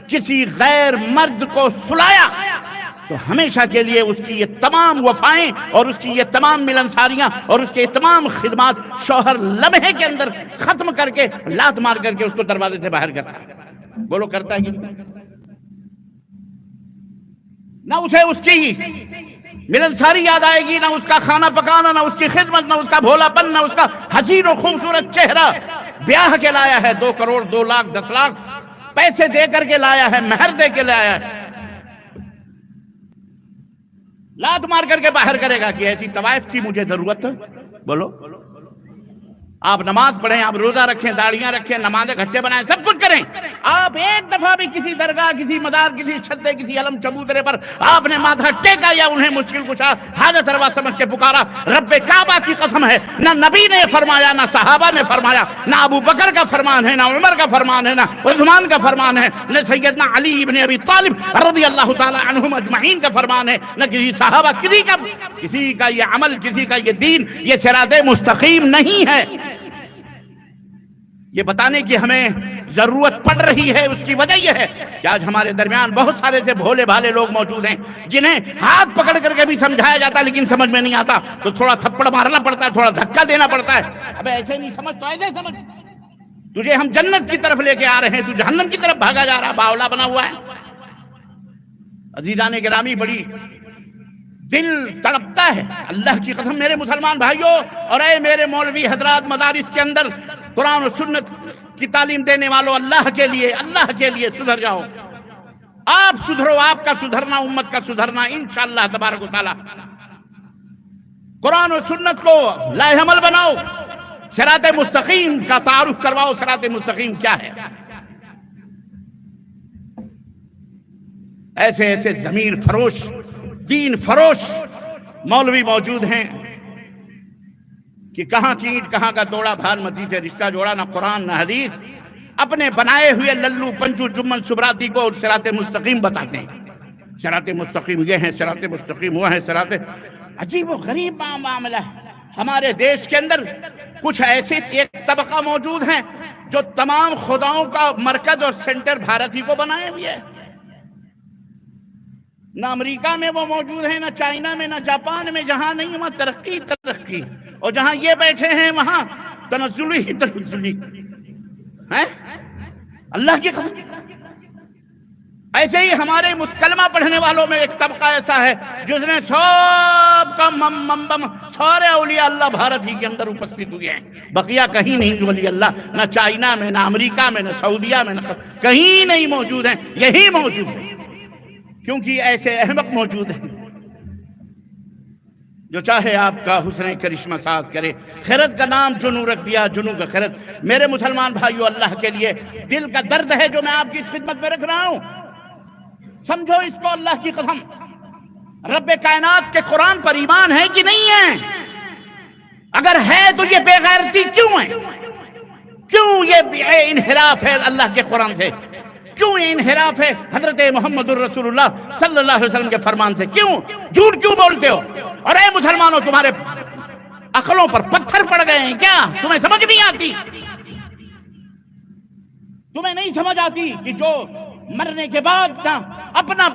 Speaker 1: کسی غیر مرد کو سلایا تو ہمیشہ کے لیے اس کی یہ تمام وفائیں اور اس کی یہ تمام ملنساریاں اور اس کے تمام خدمات شوہر لمحے کے اندر ختم کر کے، لات مار کر کے اس کو دروازے سے باہر کرتا ہے. بولو کرتا ہے کہ نہ اسے اس کی ملنساری یاد آئے گی، نہ اس کا کھانا پکانا، نہ اس کی خدمت، نہ اس کا بھولا پن، نہ اس کا حسین و خوبصورت چہرہ. بیاہ کے لایا ہے، 2 کروڑ 2 لاکھ 10 لاکھ پیسے دے کر کے لایا ہے، مہر دے کے لایا ہے، لات مار کر کے باہر کرے گا کہ ایسی طوائف کی مجھے ضرورت ہے؟ بولو. آپ نماز پڑھیں، آپ روزہ رکھیں، داڑیاں رکھیں، نمازیں گھٹے بنائیں، سب کچھ کریں. آپ ایک دفعہ بھی کسی درگاہ، کسی مزار، کسی چھتے، کسی علم چبوترے پر آپ نے ماتھا ٹیکا یا انہیں مشکل کشا، حاجت روا سمجھ کے پکارا، رب کعبہ کی قسم ہے، نہ نبی نے فرمایا، نہ صحابہ نے فرمایا، نہ ابو بکر کا فرمان ہے، نہ عمر کا فرمان ہے، نہ عثمان کا فرمان ہے، نہ سیدنا علی ابن ابی طالب رضی اللہ تعالی عنہم اجمعین کا فرمان ہے، نہ کسی صحابہ. کسی کا یہ عمل، کسی کا یہ دین، یہ صراط مستقیم نہیں ہے. یہ بتانے کی ہمیں ضرورت پڑ رہی ہے. اس کی وجہ یہ ہے کہ آج ہمارے درمیان بہت سارے سے بھولے بھالے لوگ موجود ہیں جنہیں ہاتھ پکڑ کر کے بھی سمجھایا جاتا لیکن سمجھ میں نہیں آتا، تو تھوڑا تھپڑ مارنا پڑتا ہے، تھوڑا دھکا دینا پڑتا ہے. ابے ایسے نہیں سمجھ تو ایسے سمجھ. تجھے ہم جنت کی طرف لے کے آ رہے ہیں، تو جہنم کی طرف بھاگا جا رہا، باولا بنا ہوا ہے. عزیزان گرامی، بڑی دل تڑپتا ہے. اللہ کی قسم میرے مسلمان بھائیوں اور اے میرے مولوی حضرات، مدارس کے اندر قرآن و سنت کی تعلیم دینے والوں، اللہ کے لیے سدھر جاؤ. آپ سدھرو، آپ کا سدھرنا، امت کا سدھرنا انشاءاللہ تبارک و تعالی. قرآن و سنت کو لاہ عمل بناؤ، صراط مستقیم کا تعارف کرواؤ. صراط مستقیم کیا ہے؟ ایسے ایسے ضمیر فروش، دین فروش مولوی موجود ہیں کہ کہاں کی اینٹ کہاں کا توڑا، بھان متی سے رشتہ جوڑا، نہ قرآن نہ حدیث. اپنے بنائے ہوئے للو پنچو جمن سبراتی کو صراط مستقیم بتاتے ہیں. صراط مستقیم یہ ہے، صراط مستقیم وہ ہے، صراط. عجیب و غریب معاملہ ہے. ہمارے دیش کے اندر کچھ ایسے ایک طبقہ موجود ہیں جو تمام خداؤں کا مرکز اور سینٹر بھارت ہی کو بنائے ہوئے ہے. نہ امریکہ میں وہ موجود ہیں، نہ چائنا میں، نہ جاپان میں. جہاں نہیں وہاں ترقی، اور جہاں یہ بیٹھے ہیں وہاں تنزلی ہے. اللہ کی قسم. ایسے ہی ہمارے کلمہ پڑھنے والوں میں ایک طبقہ ایسا ہے جس نے سب کا سارے اولیاء اللہ بھارت ہی کے اندر اپستھت ہوئے ہیں. بقیہ کہیں نہیں ولی اللہ، نہ چائنا میں، نہ امریکہ میں، نہ سعودیہ میں، نہ کہیں نہیں موجود ہیں. یہی موجود ہیں کیونکہ ایسے احمق موجود ہیں. جو چاہے آپ کا حسن کرشمہ ساز کرے. خیرت کا نام جنو رکھ دیا، جنو کا خیرت. میرے مسلمان بھائیو، اللہ کے لیے دل کا درد ہے جو میں آپ کی خدمت میں رکھ رہا ہوں. سمجھو اس کو، اللہ کی قسم. رب کائنات کے قرآن پر ایمان ہے کہ نہیں ہے؟ اگر ہے تو یہ بے غیرتی کیوں ہے؟ کیوں یہ انحراف ہے اللہ کے قرآن سے؟ کیوں یہ انحراف ہے حضرت محمد الرسول اللہ صلی اللہ علیہ وسلم کے فرمان سے؟ کیوں جھوٹ کیوں بولتے ہو؟ اور اے مسلمانوں، تمہارے عقلوں پر پتھر پڑ گئے ہیں کیا؟ تمہیں سمجھ نہیں آتی؟ تمہیں نہیں سمجھ آتی کہ جو مرنے کے بعد نہ اپنا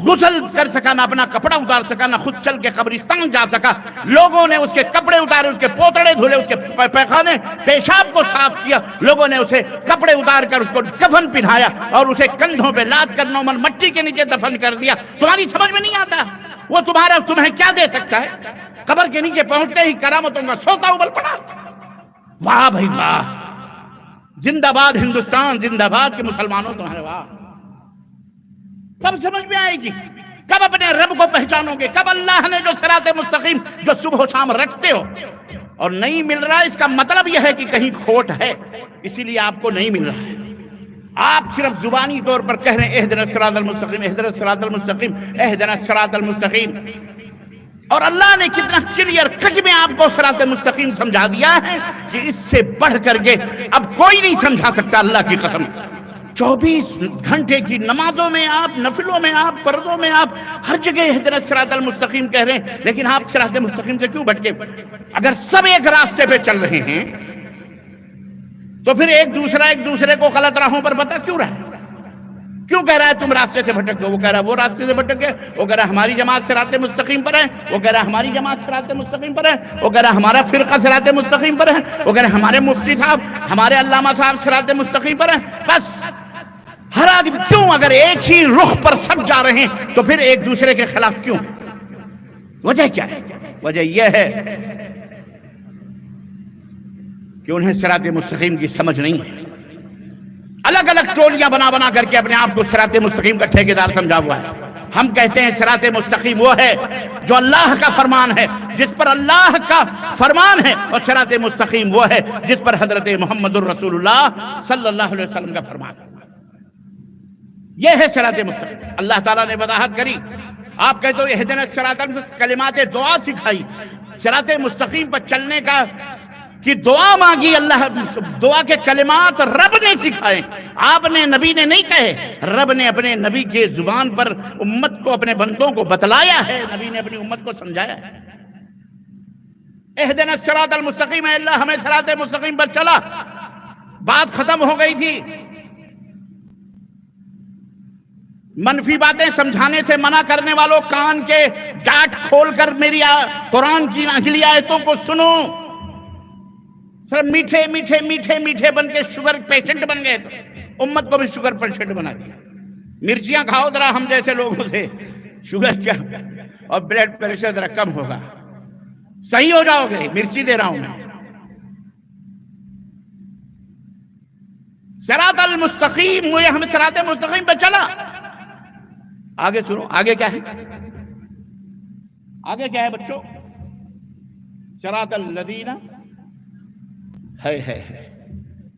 Speaker 1: غسل کر سکا، نہ اپنا کپڑا اتار سکا، نہ خود چل کے قبرستان جا سکا، لوگوں نے اس کے کپڑے اتارے، اس کے پوتڑے دھلے، اس کے پیخانے پیشاب کو صاف کیا، لوگوں نے اسے کپڑے اتار کر اس کو کفن پہنایا اور اسے کندھوں پہ لاد کر نومن مٹی کے نیچے دفن کر دیا. تمہاری سمجھ میں نہیں آتا؟ وہ تمہیں کیا دے سکتا ہے؟ قبر کے نیچے پہنچتے ہی کرامتوں کا سوتا ابل پڑا. واہ بھائی واہ، زندہ باد ہندوستان، زندہ باد کے مسلمانوں تمہارے. واہ، کب سمجھ میں آئے گی؟ کب اپنے رب کو پہچانو گے؟ کب اللہ نے جو صراط مستقیم جو صبح و شام رکھتے ہو اور نہیں مل رہا، اس کا مطلب یہ ہے کہ کہیں کھوٹ ہے، اسی لیے آپ کو نہیں مل رہا ہے. آپ صرف زبانی طور پر کہہ رہے ہیں اہدنا الصراط المستقیم، اہدنا الصراط المستقیم، اہدنا الصراط المستقیم، اور اللہ نے کتنا کلیئر کٹ میں آپ کو صراط مستقیم سمجھا دیا ہے کہ اس سے بڑھ کر کے اب کوئی نہیں سمجھا سکتا. اللہ کی قسم، 24 گھنٹے کی نمازوں میں آپ، نفلوں میں آپ، فرضوں میں آپ، ہر جگہ اہدنا الصراط المستقیم کہہ رہے ہیں، لیکن آپ صراط مستقیم سے کیوں بھٹکے؟ اگر سب ایک راستے پہ چل رہے ہیں تو پھر ایک دوسرے کو غلط راہوں پر بتا کیوں رہا ہے؟ کیوں کہہ رہا ہے تم راستے سے بھٹک گئے؟ وہ کہہ رہا ہے وہ راستے سے بھٹک گئے. وہ کہہ رہا ہے ہماری جماعت صراط مستقیم پر ہے. وہ کہہ رہا ہے ہماری جماعت صراط مستقیم پر ہے. وہ کہہ رہا ہے ہمارا فرقہ صراط مستقیم پر ہے. وہ کہہ رہا ہے ہمارے مفتی صاحب، ہمارے علامہ صاحب صراط مستقیم پر ہیں. بس ہر آدمی کیوں؟ اگر ایک ہی رخ پر سب جا رہے ہیں تو پھر ایک دوسرے کے خلاف کیوں؟ وجہ کیا ہے؟ وجہ یہ ہے کہ انہیں صراط مستقیم کی سمجھ نہیں ہے. الگ الگ ٹولیاں بنا کر کے اپنے آپ کو صراط مستقیم کا ٹھیکیدار سمجھا ہوا ہے. ہم کہتے ہیں صراط مستقیم وہ ہے جو اللہ کا فرمان ہے، جس پر اللہ کا فرمان ہے، اور صراط مستقیم وہ ہے جس پر حضرت محمد الرسول اللہ صلی اللہ علیہ وسلم کا فرمان ہے. یہ ہے صراط مستقیم. اللہ تعالیٰ نے وضاحت کری. آپ کہتے ہو اہدنا الصراط المستقیم، کلمات دعا سکھائی. صراط مستقیم پر چلنے کا کی دعا مانگی، اللہ دعا کے کلمات رب نے سکھائے، آپ نے، نبی نے نہیں کہے. رب نے اپنے نبی کے زبان پر امت کو، اپنے بندوں کو بتلایا ہے، نبی نے اپنی امت کو سمجھایا ہے. اہدنا الصراط المستقیم، اے اللہ ہمیں صراط مستقیم پر چلا. بات ختم ہو گئی تھی. منفی باتیں سمجھانے سے منع کرنے والوں، کان کے ڈاٹ کھول کر میری قرآن کی نازلی آیتوں کو سنو. صرف میٹھے میٹھے میٹھے میٹھے بن کے شوگر پیشنٹ بن گئے، تو امت کو بھی شوگر پیشنٹ بنا دیا. مرچیاں کھاؤ ذرا ہم جیسے لوگوں سے، شوگر کیا اور بلڈ پریشر ذرا کم ہوگا، صحیح ہو جاؤ گے. مرچی دے رہا ہوں میں. صراط المستقیم، مجھے ہمیں صراط مستقیم پہ چلا. آگے سنو، آگے کیا ہے؟ آگے کیا ہے بچوں؟ صراط الذین ہے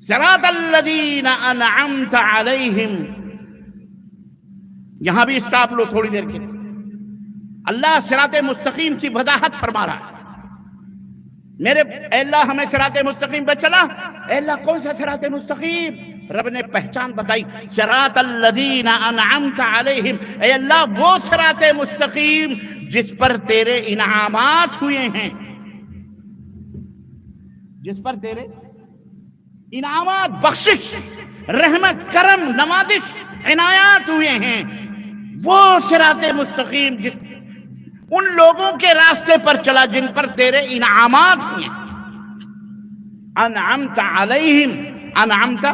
Speaker 1: صراط الذین انعمت علیہم. یہاں بھی اسٹاپ لو تھوڑی دیر کے. اللہ صراط مستقیم کی وضاحت فرما رہا ہے. میرے اے اللہ ہمیں صراط مستقیم پہ چلا. اے اللہ کون سا صراط مستقیم؟ رب نے پہچان بتائی، صراط الذین انعمت علیہم. اے اللہ وہ صراط مستقیم جس پر تیرے انعامات ہوئے ہیں، جس پر تیرے انعامات، بخشش، رحمت، کرم، نوازش، عنایات ہوئے ہیں. وہ صراط مستقیم جس ان لوگوں کے راستے پر چلا جن پر تیرے انعامات ہوئے. انعمت علیہم، انعمت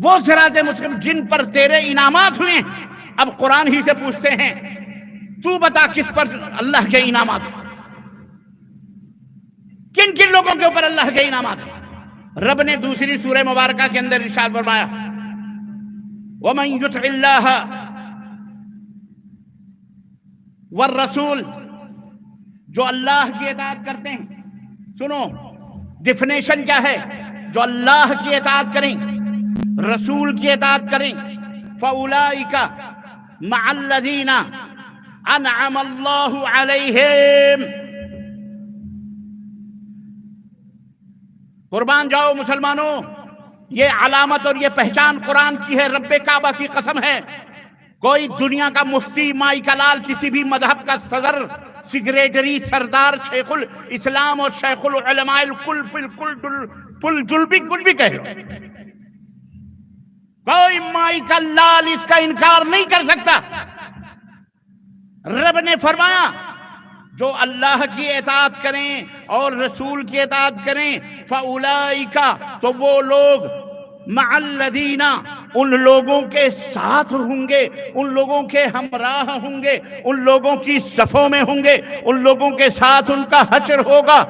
Speaker 1: وہ صراط مستقیم جن پر تیرے انعامات ہوئے. اب قرآن ہی سے پوچھتے ہیں، تو بتا کس پر اللہ کے انعامات ہیں؟ کن کن لوگوں کے اوپر اللہ کے انعامات ہیں؟ رب نے دوسری سورہ مبارکہ کے اندر ارشاد فرمایا، وَمَن يُطِعِ اللَّهَ وَالرَّسُولَ جو اللہ کی اطاعت کرتے ہیں. سنو ڈیفینیشن کیا ہے. جو اللہ کی اطاعت کریں، رسول کی اطاعت کریں، فَأُولَئِكَ مَعَ الَّذِينَ أَنْعَمَ اللَّهُ عَلَيْهِمْ. قربان جاؤ مسلمانوں، یہ علامت اور یہ پہچان قرآن کی ہے. رب کعبہ کی قسم ہے، کوئی دنیا کا مفتی، مائی کا لال، کسی بھی مذہب کا صدر، سیکریٹری، سردار، شیخ الاسلام اور شیخ العلماء الکل فی الکل جل بھی کچھ بھی کہہ لو، کوئی مائی کا لال اس کا انکار نہیں کر سکتا. رب نے فرمایا جو اللہ کی اطاعت کریں اور رسول کی اطاعت کریں، فَأُولَئِكَ تو وہ لوگ، مَعَ الَّذِينَ ان لوگوں کے ساتھ ہوں گے، ان لوگوں کے ہمراہ ہوں گے، ان لوگوں کی صفوں میں ہوں گے، ان لوگوں کے ساتھ ان کا حشر ہوگا.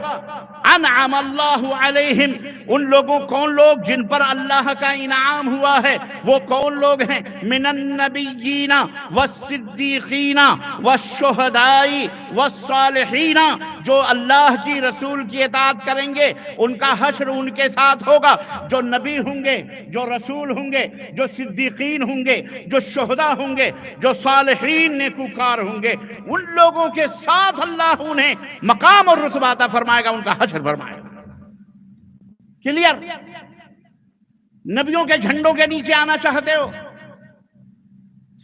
Speaker 1: انعم اللہ علیہم، ان لوگوں، کون لوگ جن پر اللہ کا انعام ہوا ہے، وہ کون لوگ ہیں؟ من النبیین والصدیقین والشہداء والصالحین. جو اللہ کی رسول کی اطاعت کریں گے ان کا حشر ان کے ساتھ ہوگا. جو نبی ہوں گے، جو رسول ہوں گے، جو صدیقین ہوں گے، جو شہداء ہوں گے، جو صالحین نیکوکار ہوں گے، ان لوگوں کے ساتھ اللہ انہیں مقام اور رتبہ عطا فرمائے گا، ان کا حشر فرمائے گا. کلیئر؟ نبیوں کے جھنڈوں کے نیچے آنا چاہتے ہو؟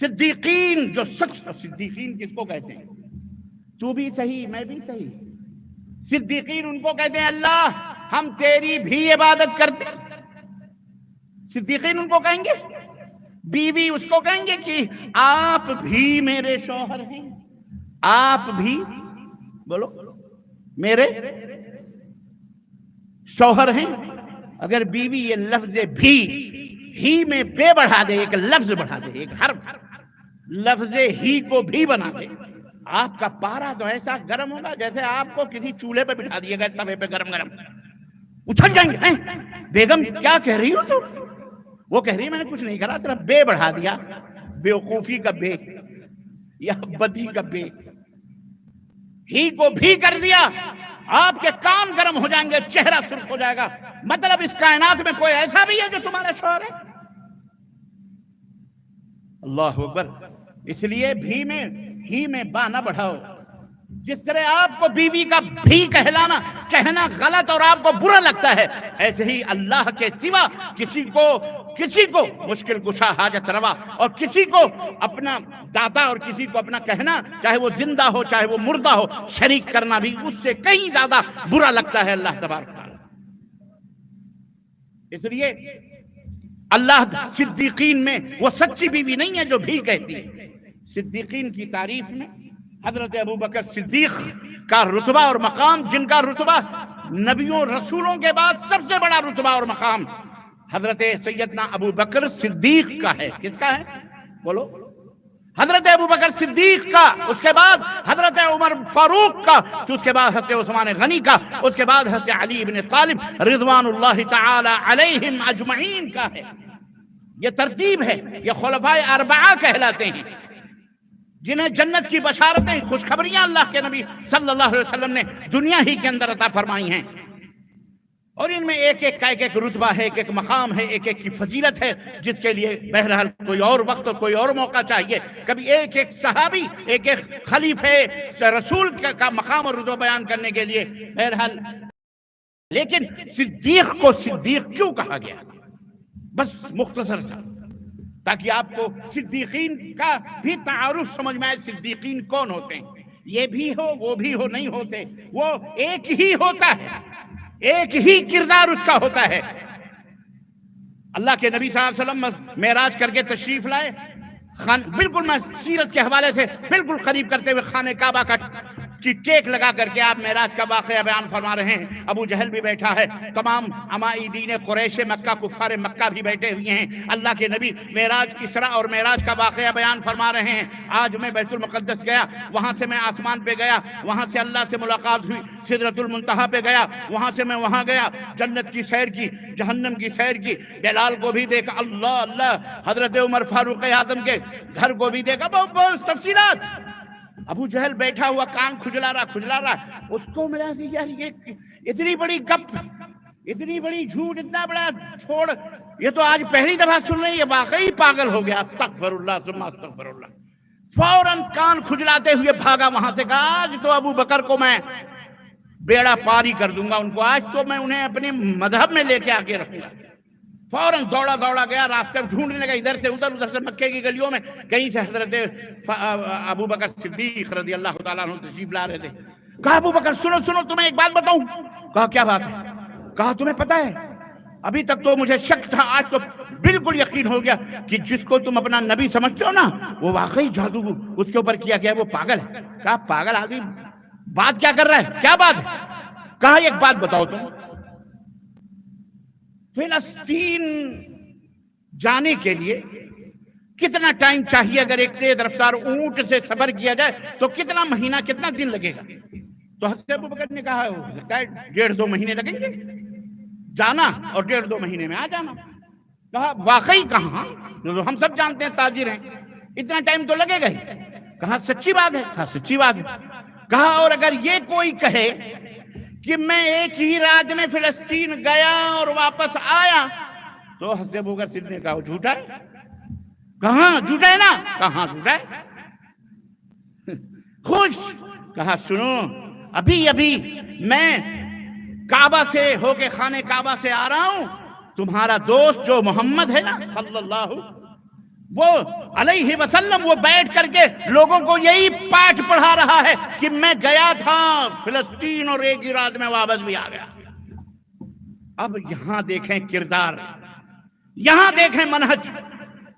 Speaker 1: صدیقین، جو سچ، صدیقین کس کو کہتے ہیں؟ تو بھی صحیح، میں بھی صحیح. صدیقین ان کو کہتے ہیں اللہ ہم تیری بھی عبادت کرتے. صدیقین ان کو کہیں گے. بیوی اس کو کہیں گے کہ آپ بھی میرے شوہر ہیں، آپ بھی بولو میرے شوہر ہیں. اگر بیوی یہ لفظ بھی ہی میں بے بڑھا دے، ایک لفظ بڑھا دے، ایک حرف، لفظ ہی کو بھی بنا دے، آپ کا پارا تو ایسا گرم ہوگا جیسے آپ کو کسی چولہے پہ بٹھا دیا گیا، توے پہ گرم گرم اچھل جائیں گے. بیگم کیا کہہ رہی ہو تم؟ وہ کہہ رہی ہے میں نے کچھ نہیں کرا، تیرا بے بڑھا دیا، بیوقوفی کا بے یا بدی کا بے، ہی کو بھی کر دیا. آپ کے کان گرم ہو جائیں گے، چہرہ سرخ ہو جائے گا. مطلب اس کائنات میں کوئی ایسا بھی ہے جو تمہارا شوہر ہے؟ اللہ اکبر. اس لیے بھی میں ہی میں با نہ بڑھاؤ. جس طرح آپ کو بیوی کا بھی کہنا غلط اور آپ کو برا لگتا ہے، ایسے ہی اللہ کے سوا کسی کو مشکل کشا، حاجت روا، اور کسی کو اپنا داتا اور کسی کو اپنا کہنا، چاہے وہ زندہ ہو چاہے وہ مردہ ہو، شریک کرنا بھی اس سے کہیں زیادہ برا لگتا ہے اللہ تبارک تعالیٰ. اس لیے اللہ صدیقین میں وہ سچی بیوی نہیں ہے جو بھی کہتی ہے. صدیقین کی تعریف میں حضرت ابوبکر صدیق کا رتبہ اور مقام، جن کا رتبہ نبیوں رسولوں کے بعد سب سے بڑا رتبہ اور مقام حضرت سیدنا ابوبکر صدیق کا ہے. کس کا ہے بولو؟ حضرت ابوبکر صدیق کا، اس کے بعد حضرت عمر فاروق کا، اس کے بعد حضرت عثمان غنی کا، اس کے بعد حضرت علی بن طالب رضوان اللہ تعالی علیہم اجمعین کا ہے. یہ ترتیب ہے. یہ خلفائے اربعہ کہلاتے ہیں، جنہیں جنت کی بشارتیں، خوشخبریاں اللہ کے نبی صلی اللہ علیہ وسلم نے دنیا ہی کے اندر عطا فرمائی ہیں. اور ان میں ایک ایک کا ایک ایک رتبہ ہے، ایک ایک مقام ہے، ایک ایک کی فضیلت ہے، جس کے لیے بہرحال کوئی اور وقت اور کوئی اور موقع چاہیے. کبھی ایک ایک صحابی، ایک ایک خلیفہ رسول کا مقام اور رتبہ بیان کرنے کے لیے بہرحال. لیکن صدیق کو صدیق کیوں کہا گیا؟ بس مختصر سا، تاکہ آپ کو صدیقین کا بھی تعارف سمجھ میں آئے. صدیقین کون ہوتے ہیں؟ یہ بھی ہو وہ بھی ہو نہیں ہوتے، وہ ایک ہی ہوتا ہے، ایک ہی کردار اس کا ہوتا ہے. اللہ کے نبی صلی اللہ علیہ وسلم معراج کر کے تشریف لائے. بالکل میں سیرت کے حوالے سے بالکل قریب کرتے ہوئے خانہ کعبہ کی ٹیک لگا کر کے آپ معراج کا واقعہ بیان فرما رہے ہیں. ابو جہل بھی بیٹھا ہے، تمام عمائدین قریش مکہ، کفار مکہ بھی بیٹھے ہوئے ہیں. اللہ کے نبی معراج اسرا اور معراج کا واقعہ بیان فرما رہے ہیں. آج میں بیت المقدس گیا، وہاں سے میں آسمان پہ گیا، وہاں سے اللہ سے ملاقات ہوئی. سدرۃ المنتہا پہ گیا، وہاں سے میں وہاں گیا، جنت کی سیر کی، جہنم کی سیر کی، بلال کو بھی دیکھا، اللہ اللہ، حضرت عمر فاروق اعظم کے گھر کو بھی دیکھا. بہت تفصیلات. ابو جہل بیٹھا ہوا کان کھجلا رہا. اس کو ملا کہ یار یہ اتنی بڑی گپ، اتنی بڑی جھوٹ، اتنا بڑا چھوڑ، یہ تو آج پہلی دفعہ سن رہی ہے، واقعی پاگل ہو گیا. استغفر اللہ ثم استغفر اللہ. فوراً کان کھجلاتے ہوئے بھاگا وہاں سے. کہا آج تو ابو بکر کو میں بیڑا پاری کر دوں گا، ان کو آج تو میں انہیں اپنے مذہب میں لے کے آ کے رکھوں گا. فوراً دوڑا گیا، راستے میں ڈھونڈنے لگا، ادھر سے ادھر سے مکے کی گلیوں میں. کہیں سے حضرت ابو بکر صدیق رضی اللہ تعالیٰ عنہ تشریف لا رہے تھے. کہا ابو بکر سنو تمہیں ایک بات بتاؤں. کہا کیا بات ہے؟ کہا تمہیں پتہ ہے ابھی تک تو مجھے شک تھا، آج تو بالکل یقین ہو گیا کہ جس کو تم اپنا نبی سمجھتے ہو نا، وہ واقعی جادو اس کے اوپر کیا گیا، وہ پاگل ہے. کہا پاگل آدمی بات کیا کر رہا ہے، کیا بات ہے؟ کہا ایک بات بتاؤ تم، فلسطین جانے کے لیے کتنا ٹائم چاہیے؟ اگر ایک تیز رفتار اونٹ سے سفر کیا جائے تو کتنا مہینہ، کتنا دن لگے گا؟ تو حضرت ابو بکر نے کہا 1.5-2 مہینے لگیں گے جانا اور 1.5-2 مہینے میں آ جانا. کہا واقعی؟ کہاں، ہم سب جانتے ہیں تاجر ہیں، اتنا ٹائم تو لگے گا ہی. کہا سچی بات ہے؟ کہا سچی بات ہے. کہا اور اگر یہ کوئی کہے کہ میں ایک ہی رات میں فلسطین گیا اور واپس آیا، تو حضرت ابو بکر صدیق نے کہا وہ جھوٹا ہے. کہاں جھوٹا ہے نا؟ کہاں جھوٹا ہے. خوش. کہا سنو، ابھی میں کعبہ سے ہو کے خانہ کعبہ سے آ رہا ہوں، تمہارا دوست جو محمد ہے نا صلی اللہ علیہ وسلم، وہ بیٹھ کر کے لوگوں کو یہی پاٹ پڑھا رہا ہے کہ میں گیا تھا فلسطین اور ایک ہی رات میں واپس بھی آ گیا. اب یہاں دیکھیں کردار، یہاں دیکھیں منہج،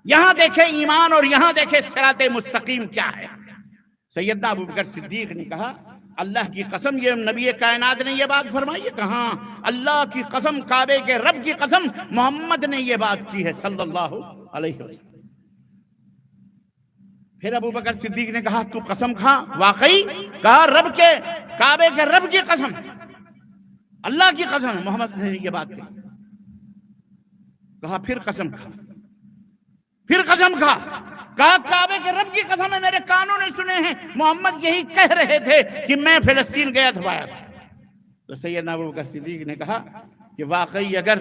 Speaker 1: یہاں دیکھیں ایمان، اور یہاں دیکھیں صراط مستقیم کیا ہے. سیدنا ابو بکر صدیق نے کہا اللہ کی قسم، یہ نبی کائنات نے یہ بات فرمائی ہے؟ کہاں اللہ کی قسم، کعبے کے رب کی قسم، محمد نے یہ بات کی ہے صلی اللہ علیہ وسلم. پھر ابو بکر صدیق نے کہا تو قسم کھا. واقعی؟ کہا رب کے، کعبے کے رب کی قسم، اللہ کی قسم، محمد نے یہ بات کی. کہا پھر قسم کھا، پھر قسم کھا. کہا کعبے کے رب کی قسم ہے، میرے کانوں نے سنے ہیں، محمد یہی کہہ رہے تھے کہ میں فلسطین گیا تھا. تو سیدنا ابو بکر صدیق نے کہا کہ واقعی اگر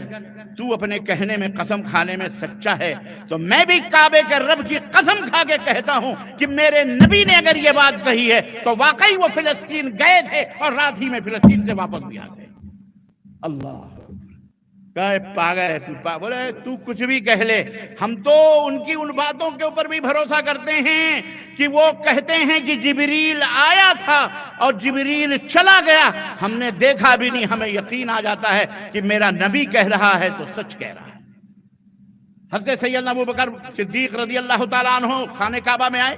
Speaker 1: تو اپنے کہنے میں، قسم کھانے میں سچا ہے، تو میں بھی کعبے کے رب کی قسم کھا کے کہتا ہوں کہ میرے نبی نے اگر یہ بات کہی ہے تو واقعی وہ فلسطین گئے تھے اور رات ہی میں فلسطین سے واپس بھی آ گئے. اللہ کہے پاگل ہے تو. بولے تو کچھ بھی کہہ لے، ہم تو ان کی ان باتوں کے اوپر بھی بھروسہ کرتے ہیں کہ وہ کہتے ہیں کہ جبریل آیا تھا اور جبریل چلا گیا، ہم نے دیکھا بھی نہیں، ہمیں یقین آ جاتا ہے کہ میرا نبی کہہ رہا ہے تو سچ کہہ رہا ہے. حضرت سیدنا ابو بکر صدیق رضی اللہ تعالیٰ عنہ خانہ کعبہ میں آئے.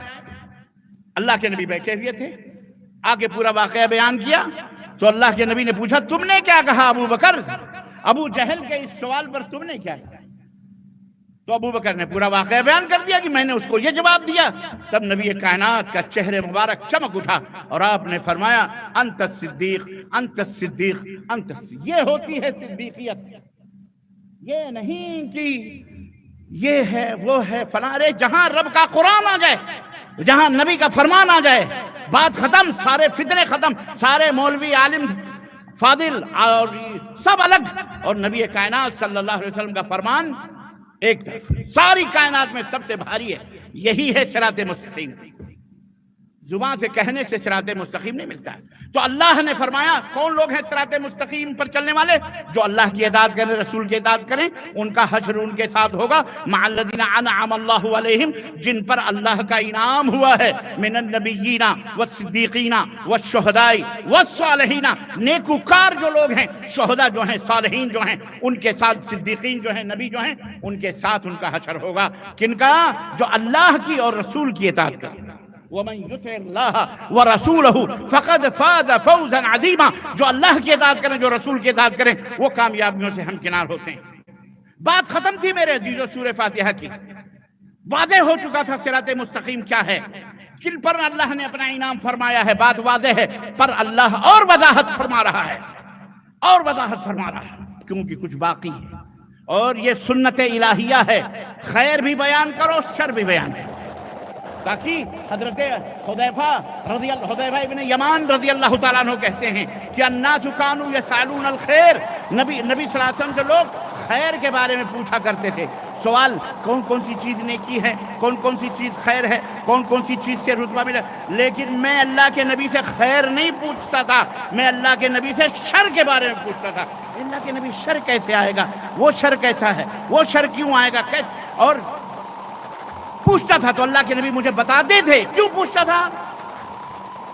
Speaker 1: اللہ کے نبی بیٹھے ہوئے تھے، آگے پورا واقعہ بیان کیا. تو اللہ کے نبی نے پوچھا تم نے کیا کہا ابو بکر؟ ابو جہل کے اس سوال پر تم نے کیا کہا؟ تو ابو بکر نے پورا واقعہ بیان کر دیا کہ میں نے اس کو یہ جواب دیا. تب نبی کائنات کا چہرے مبارک چمک اٹھا اور آپ نے فرمایا انت الصدیق، انت الصدیق، انت الصدیق. یہ ہوتی ہے صدیقیت. یہ نہیں کہ یہ ہے وہ ہے فلاں. جہاں رب کا قرآن آ جائے، جہاں نبی کا فرمان آ جائے، بات ختم، سارے فتنے ختم، سارے مولوی عالم فاضل اور سب الگ، اور نبی کائنات صلی اللہ علیہ وسلم کا فرمان ایک طرف. ساری کائنات میں سب سے بھاری ہے. یہی ہے صراط مستقیم. زبان سے کہنے سے صراط مستقیم نہیں ملتا ہے. تو اللہ نے فرمایا کون لوگ ہیں صراط مستقیم پر چلنے والے؟ جو اللہ کی اطاعت کریں، رسول کی اطاعت کریں، ان کا حشر ان کے ساتھ ہوگا. مع الذین انعم اللہ علیہم، جن پر اللہ کا انعام ہوا ہے، من النبیین والصدیقین والشہداء والصالحین. نیکوکار جو لوگ ہیں، شہداء جو ہیں، صالحین جو ہیں، ان کے ساتھ صدیقین جو ہیں، نبی جو ہیں، ان کے ساتھ ان کا حشر ہوگا. کن کا؟ جو اللہ کی اور رسول کی اطاعت کریں. وَمَن يُطِعِ اللَّهَ وَرَسُولَهُ فَقَدْ فَازَ فَوْزًا عَظِيمًا. جو اللہ کی اطاعت کریں، جو رسول کی اطاعت کریں، وہ کامیابیوں سے ہمکنار ہوتے ہیں. بات ختم تھی میرے عزیزو سورہ فاتحہ کی. واضح ہو چکا تھا صراط مستقیم کیا ہے، کن پر اللہ نے اپنا انعام فرمایا ہے. بات واضح ہے، پر اللہ اور وضاحت فرما رہا ہے، اور وضاحت فرما رہا ہے، کیونکہ کچھ باقی ہے. اور یہ سنت الہیہ ہے، خیر بھی بیان کرو، شر بھی بیان کرو. تاکہ حضرت حذیفہ ابن یمان رضی اللہ تعالیٰ عنہ کہتے ہیں کہ الناس کانوا یسألون الخیر، نبی صلی اللہ علیہ وسلم سے لوگ خیر کے بارے میں پوچھا کرتے تھے. سوال کون کون سی چیز نیکی ہے، کون کون سی چیز خیر ہے، کون کون سی چیز سے رتبہ ملے، لیکن میں اللہ کے نبی سے خیر نہیں پوچھتا تھا، میں اللہ کے نبی سے شر کے بارے میں پوچھتا تھا. اللہ کے نبی شر کیسے آئے گا، وہ شر کیسا ہے، وہ شر کیوں آئے گا، اور پوچھتا تھا تو اللہ کے نبی مجھے بتاتے تھے. کیوں پوچھتا تھا؟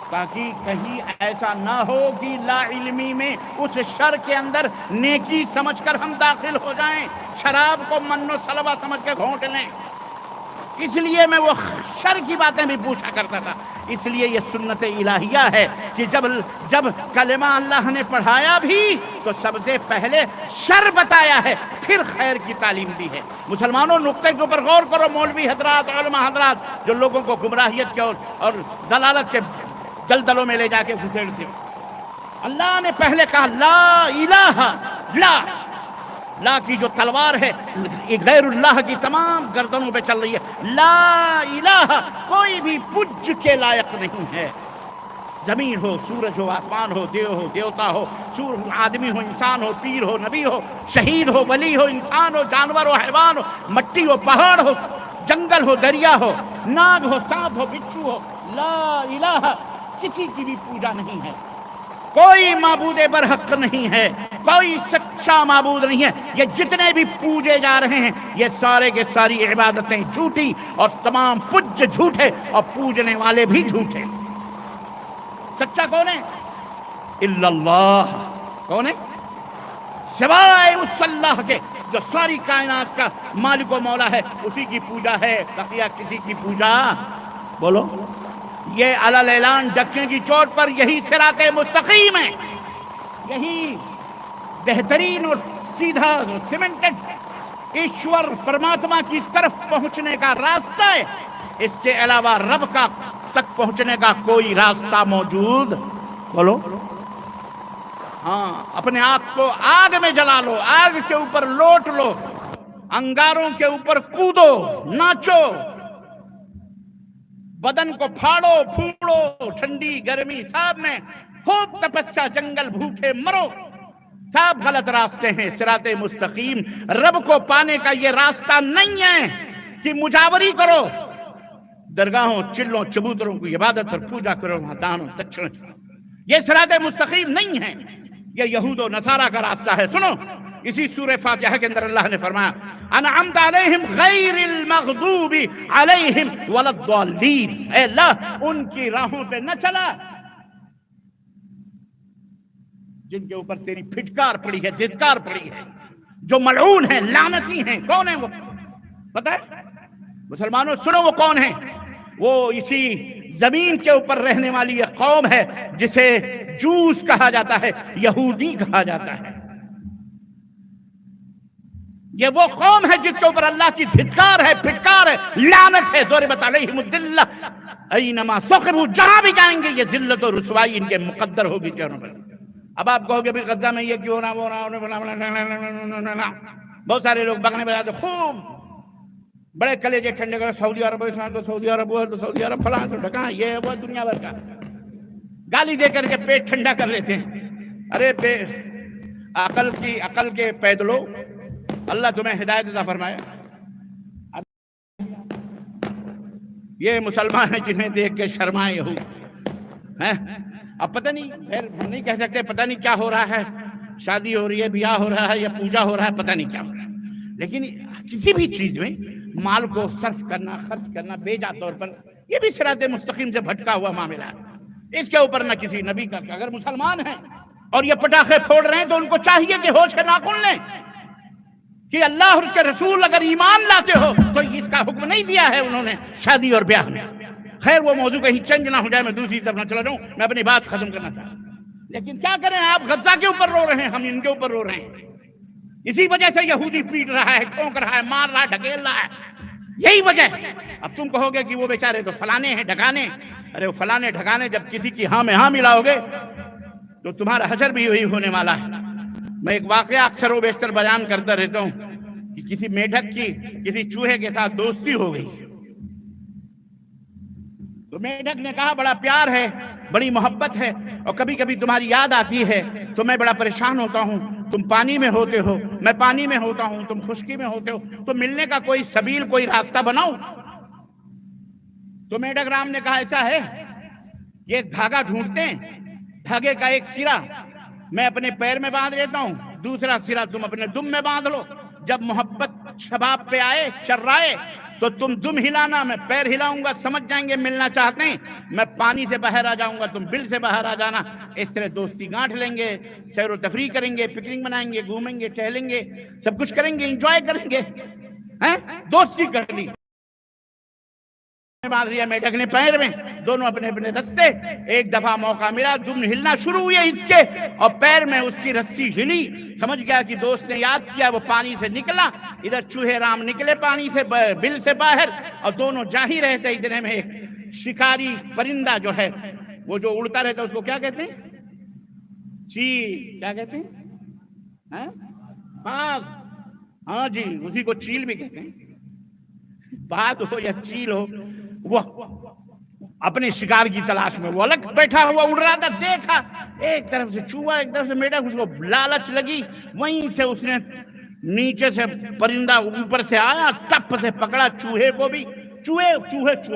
Speaker 1: تاکہ کہیں ایسا نہ ہو کہ لا علمی میں اس شر کے اندر نیکی سمجھ کر ہم داخل ہو جائیں، شراب کو من و سلوہ سمجھ کے گھونٹ لیں. اس لیے میں وہ شر کی باتیں بھی پوچھا کرتا تھا. اس لیے یہ سنت الہیہ ہے کہ جب کلمہ اللہ نے پڑھایا بھی تو سب سے پہلے شر بتایا ہے، پھر خیر کی تعلیم دی ہے. مسلمانوں نقطے کے اوپر غور کرو. مولوی حضرات، علماء حضرات جو لوگوں کو گمراہیت کے اور دلالت کے دلدلوں میں لے جا کے گھسیڑتے ہو، اللہ نے پہلے کہا لا الہ، لا کی جو تلوار ہے غیر اللہ کی تمام گردنوں پہ چل رہی ہے. لا الہ، کوئی بھی پج کے لائق نہیں ہے. زمین ہو، سورج ہو، آسمان ہو، دیو ہو، دیوتا ہو، آدمی ہو، انسان ہو، پیر ہو، نبی ہو، شہید ہو، ولی ہو، انسان ہو، جانور ہو، حیوان ہو، مٹی ہو، پہاڑ ہو، جنگل ہو، دریا ہو، ناگ ہو، سانپ ہو، بچھو ہو، لا الہ، کسی کی بھی پوجا نہیں ہے. کوئی معبود برحق نہیں ہے، کوئی سچا معبود نہیں ہے. یہ جتنے بھی پوجے جا رہے ہیں یہ سارے کے ساری عبادتیں جھوٹی، اور تمام پج جھوٹے اور پوجنے والے بھی جھوٹے. سچا کون ہے؟ الا اللہ. کون ہے؟ سوائے اس اللہ کے جو ساری کائنات کا مالک و مولا ہے، اسی کی پوجا ہے. بقیہ کسی کی پوجا، بولو، یہ علل اعلان ڈکے کی چوٹ پر یہی صراط مستقیم ہے، یہی بہترین اور سیدھا سیمنٹڈ ایشور پرماتما کی طرف پہنچنے کا راستہ ہے. اس کے علاوہ رب کا تک پہنچنے کا کوئی راستہ موجود، بولو. ہاں، اپنے آگ کو آگ میں جلا لو، آگ کے اوپر لوٹ لو، انگاروں کے اوپر کودو، ناچو، بدن کو پھاڑو پھوڑو، ٹھنڈی گرمی سب میں خوب تپسیا، جنگل بھوکے مرو، سب غلط راستے ہیں. صراط مستقیم رب کو پانے کا یہ راستہ نہیں ہے کہ مجاوری کرو، درگاہوں، چلوں، چبوتروں کی عبادت اور پوجا کرو، وہاں دانوں دکشن. یہ صراط مستقیم نہیں ہے، یہ یہود و نصارہ کا راستہ ہے. سنو، اسی سورہ فاتحہ کے اندر اللہ نے فرمایا انعمت علیہم غیر المغضوب علیہم ولا الضالین. اے اللہ ان کی راہوں پہ نہ چلا جن کے اوپر تیری پھٹکار پڑی ہے، دھتکار پڑی ہے، جو ملعون ہیں، لعنتی ہیں. کون ہیں وہ؟ پتہ ہے مسلمانوں؟ سنو وہ کون ہیں. وہ اسی زمین کے اوپر رہنے والی یہ قوم ہے جسے جوس کہا جاتا ہے، یہودی کہا جاتا ہے. یہ وہ قوم ہے جس کے اوپر اللہ کی دھتکار ہے، پھٹکار ہے، لعنت ہے. ضربت علیہم الذلہ اینما ثقبوا، جہاں بھی جائیں گے یہ ذلت و رسوائی ان کے مقدر ہوگی چہروں پر. اب آپ کہو گے بھی غزہ میں یہ کیوں ہو رہا، وہ رہا، بہت سارے لوگ بگنے بجاتے خوب بڑے کلیجے ٹھنڈے کر، سعودی عرب تو سعودی عرب ہوا تو سعودی عرب فلاں تو ڈھکا، یہ وہ دنیا بھر کا گالی دے کر کے پیٹ ٹھنڈا کر لیتے ہیں. ارے عقل کے پیدلو، اللہ تمہیں ہدایت عطا فرمائے. یہ مسلمان ہیں جنہیں دیکھ کے شرمائے ہو ہیں. اب پتہ نہیں، پھر ہم نہیں کہہ سکتے پتہ نہیں کیا ہو رہا ہے، شادی ہو رہی ہے، بیاہ ہو رہا ہے یا پوجا ہو رہا ہے، پتہ نہیں کیا ہو رہا ہے. لیکن کسی بھی چیز میں مال کو صرف کرنا، خرچ کرنا بیجا طور پر، یہ بھی صراط مستقیم سے بھٹکا ہوا معاملہ ہے. اس کے اوپر نہ کسی نبی کا. اگر مسلمان ہیں اور یہ پٹاخے پھوڑ رہے ہیں تو ان کو چاہیے کہ ہوش کے ناخن لیں کہ اللہ اور اس کے رسول اگر ایمان لاتے ہو تو اس کا حکم نہیں دیا ہے انہوں نے شادی اور بیاہ میں. خیر وہ موضوع کہیں چینج نہ ہو جائے، میں دوسری طرف نہ چلا جاؤں، میں اپنی بات ختم کرنا چاہتا ہوں. لیکن کیا کریں، آپ غزہ کے اوپر رو رہے ہیں، ہم ان کے اوپر رو رہے ہیں. اسی وجہ سے یہودی پیٹ رہا ہے، ٹھونک رہا ہے، مار رہا ہے، ڈھکیل رہا ہے، یہی وجہ ہے. اب تم کہو گے کہ وہ بیچارے تو فلانے ہیں، ڈھکانے. ارے وہ فلانے ڈھکانے جب کسی کی ہاں میں ہاں ملاؤ گے تو تمہارا حشر بھی وہی ہونے والا ہے. میں ایک واقعہ اکثر و بیشتر بیان کرتا رہتا ہوں کہ کسی میڈک کی کسی چوہے کے ساتھ دوستی ہو گئی. تو میڈک نے کہا بڑا پیار ہے، بڑی محبت ہے، اور کبھی کبھی تمہاری یاد آتی ہے تو میں بڑا پریشان ہوتا ہوں، تم پانی میں ہوتے ہو، میں پانی میں ہوتا ہوں، تم خشکی میں ہوتے ہو، تو ملنے کا کوئی سبیل، کوئی راستہ بناؤ۔ تو میڈک رام نے کہا ایسا ہے، یہ دھاگا ڈھونڈتے ہیں، دھاگے کا ایک سرا میں اپنے پیر میں باندھ لیتا ہوں، دوسرا سرا تم اپنے دم میں باندھ لو، جب محبت شباب پہ آئے، چرائے، تو تم دم ہلانا، میں پیر ہلاؤں گا، سمجھ جائیں گے ملنا چاہتے ہیں، میں پانی سے باہر آ جاؤں گا، تم بل سے باہر آ جانا، اس طرح دوستی گانٹھ لیں گے، سیر و تفریح کریں گے، پکنک منائیں گے، گھومیں گے، ٹہلیں گے، سب کچھ کریں گے، انجوائے کریں گے، دوستی کر لی۔ باندھ لیا میڈک نے پیر میں، دونوں اپنے اپنے رستے، ایک دفعہ موقع ملا، دم ہلنا شروع ہوئے اس کے، اور پیر میں اس کی رسی ہلی، سمجھ گیا کہ دوست نے یاد کیا، وہ پانی سے نکلا، ادھر چوہے رام نکلے پانی سے، بل سے باہر، اور دونوں جا ہی رہے تھے، اتنے میں ایک شکاری پرندہ جو ہے، وہ جو اڑتا رہتا ہے اس کو کیا کہتے ہیں؟ چیل، کیا کہتے ہیں؟ باغ، ہاں جی، اسی کو چیل بھی کہتے ہیں، باغ ہو یا چیل ہو، وہ اپنے شکار کی تلاش میں، وہ الگ بیٹھا ہوا اڑ رہا تھا، دیکھا ایک طرف سے چوہا، ایک طرف سے میڈک، اس کو لالچ لگی، وہیں سے اس نے نیچے سے پرندہ اوپر سے آیا، ٹپ سے پکڑا چوہے کو بھی، چوہا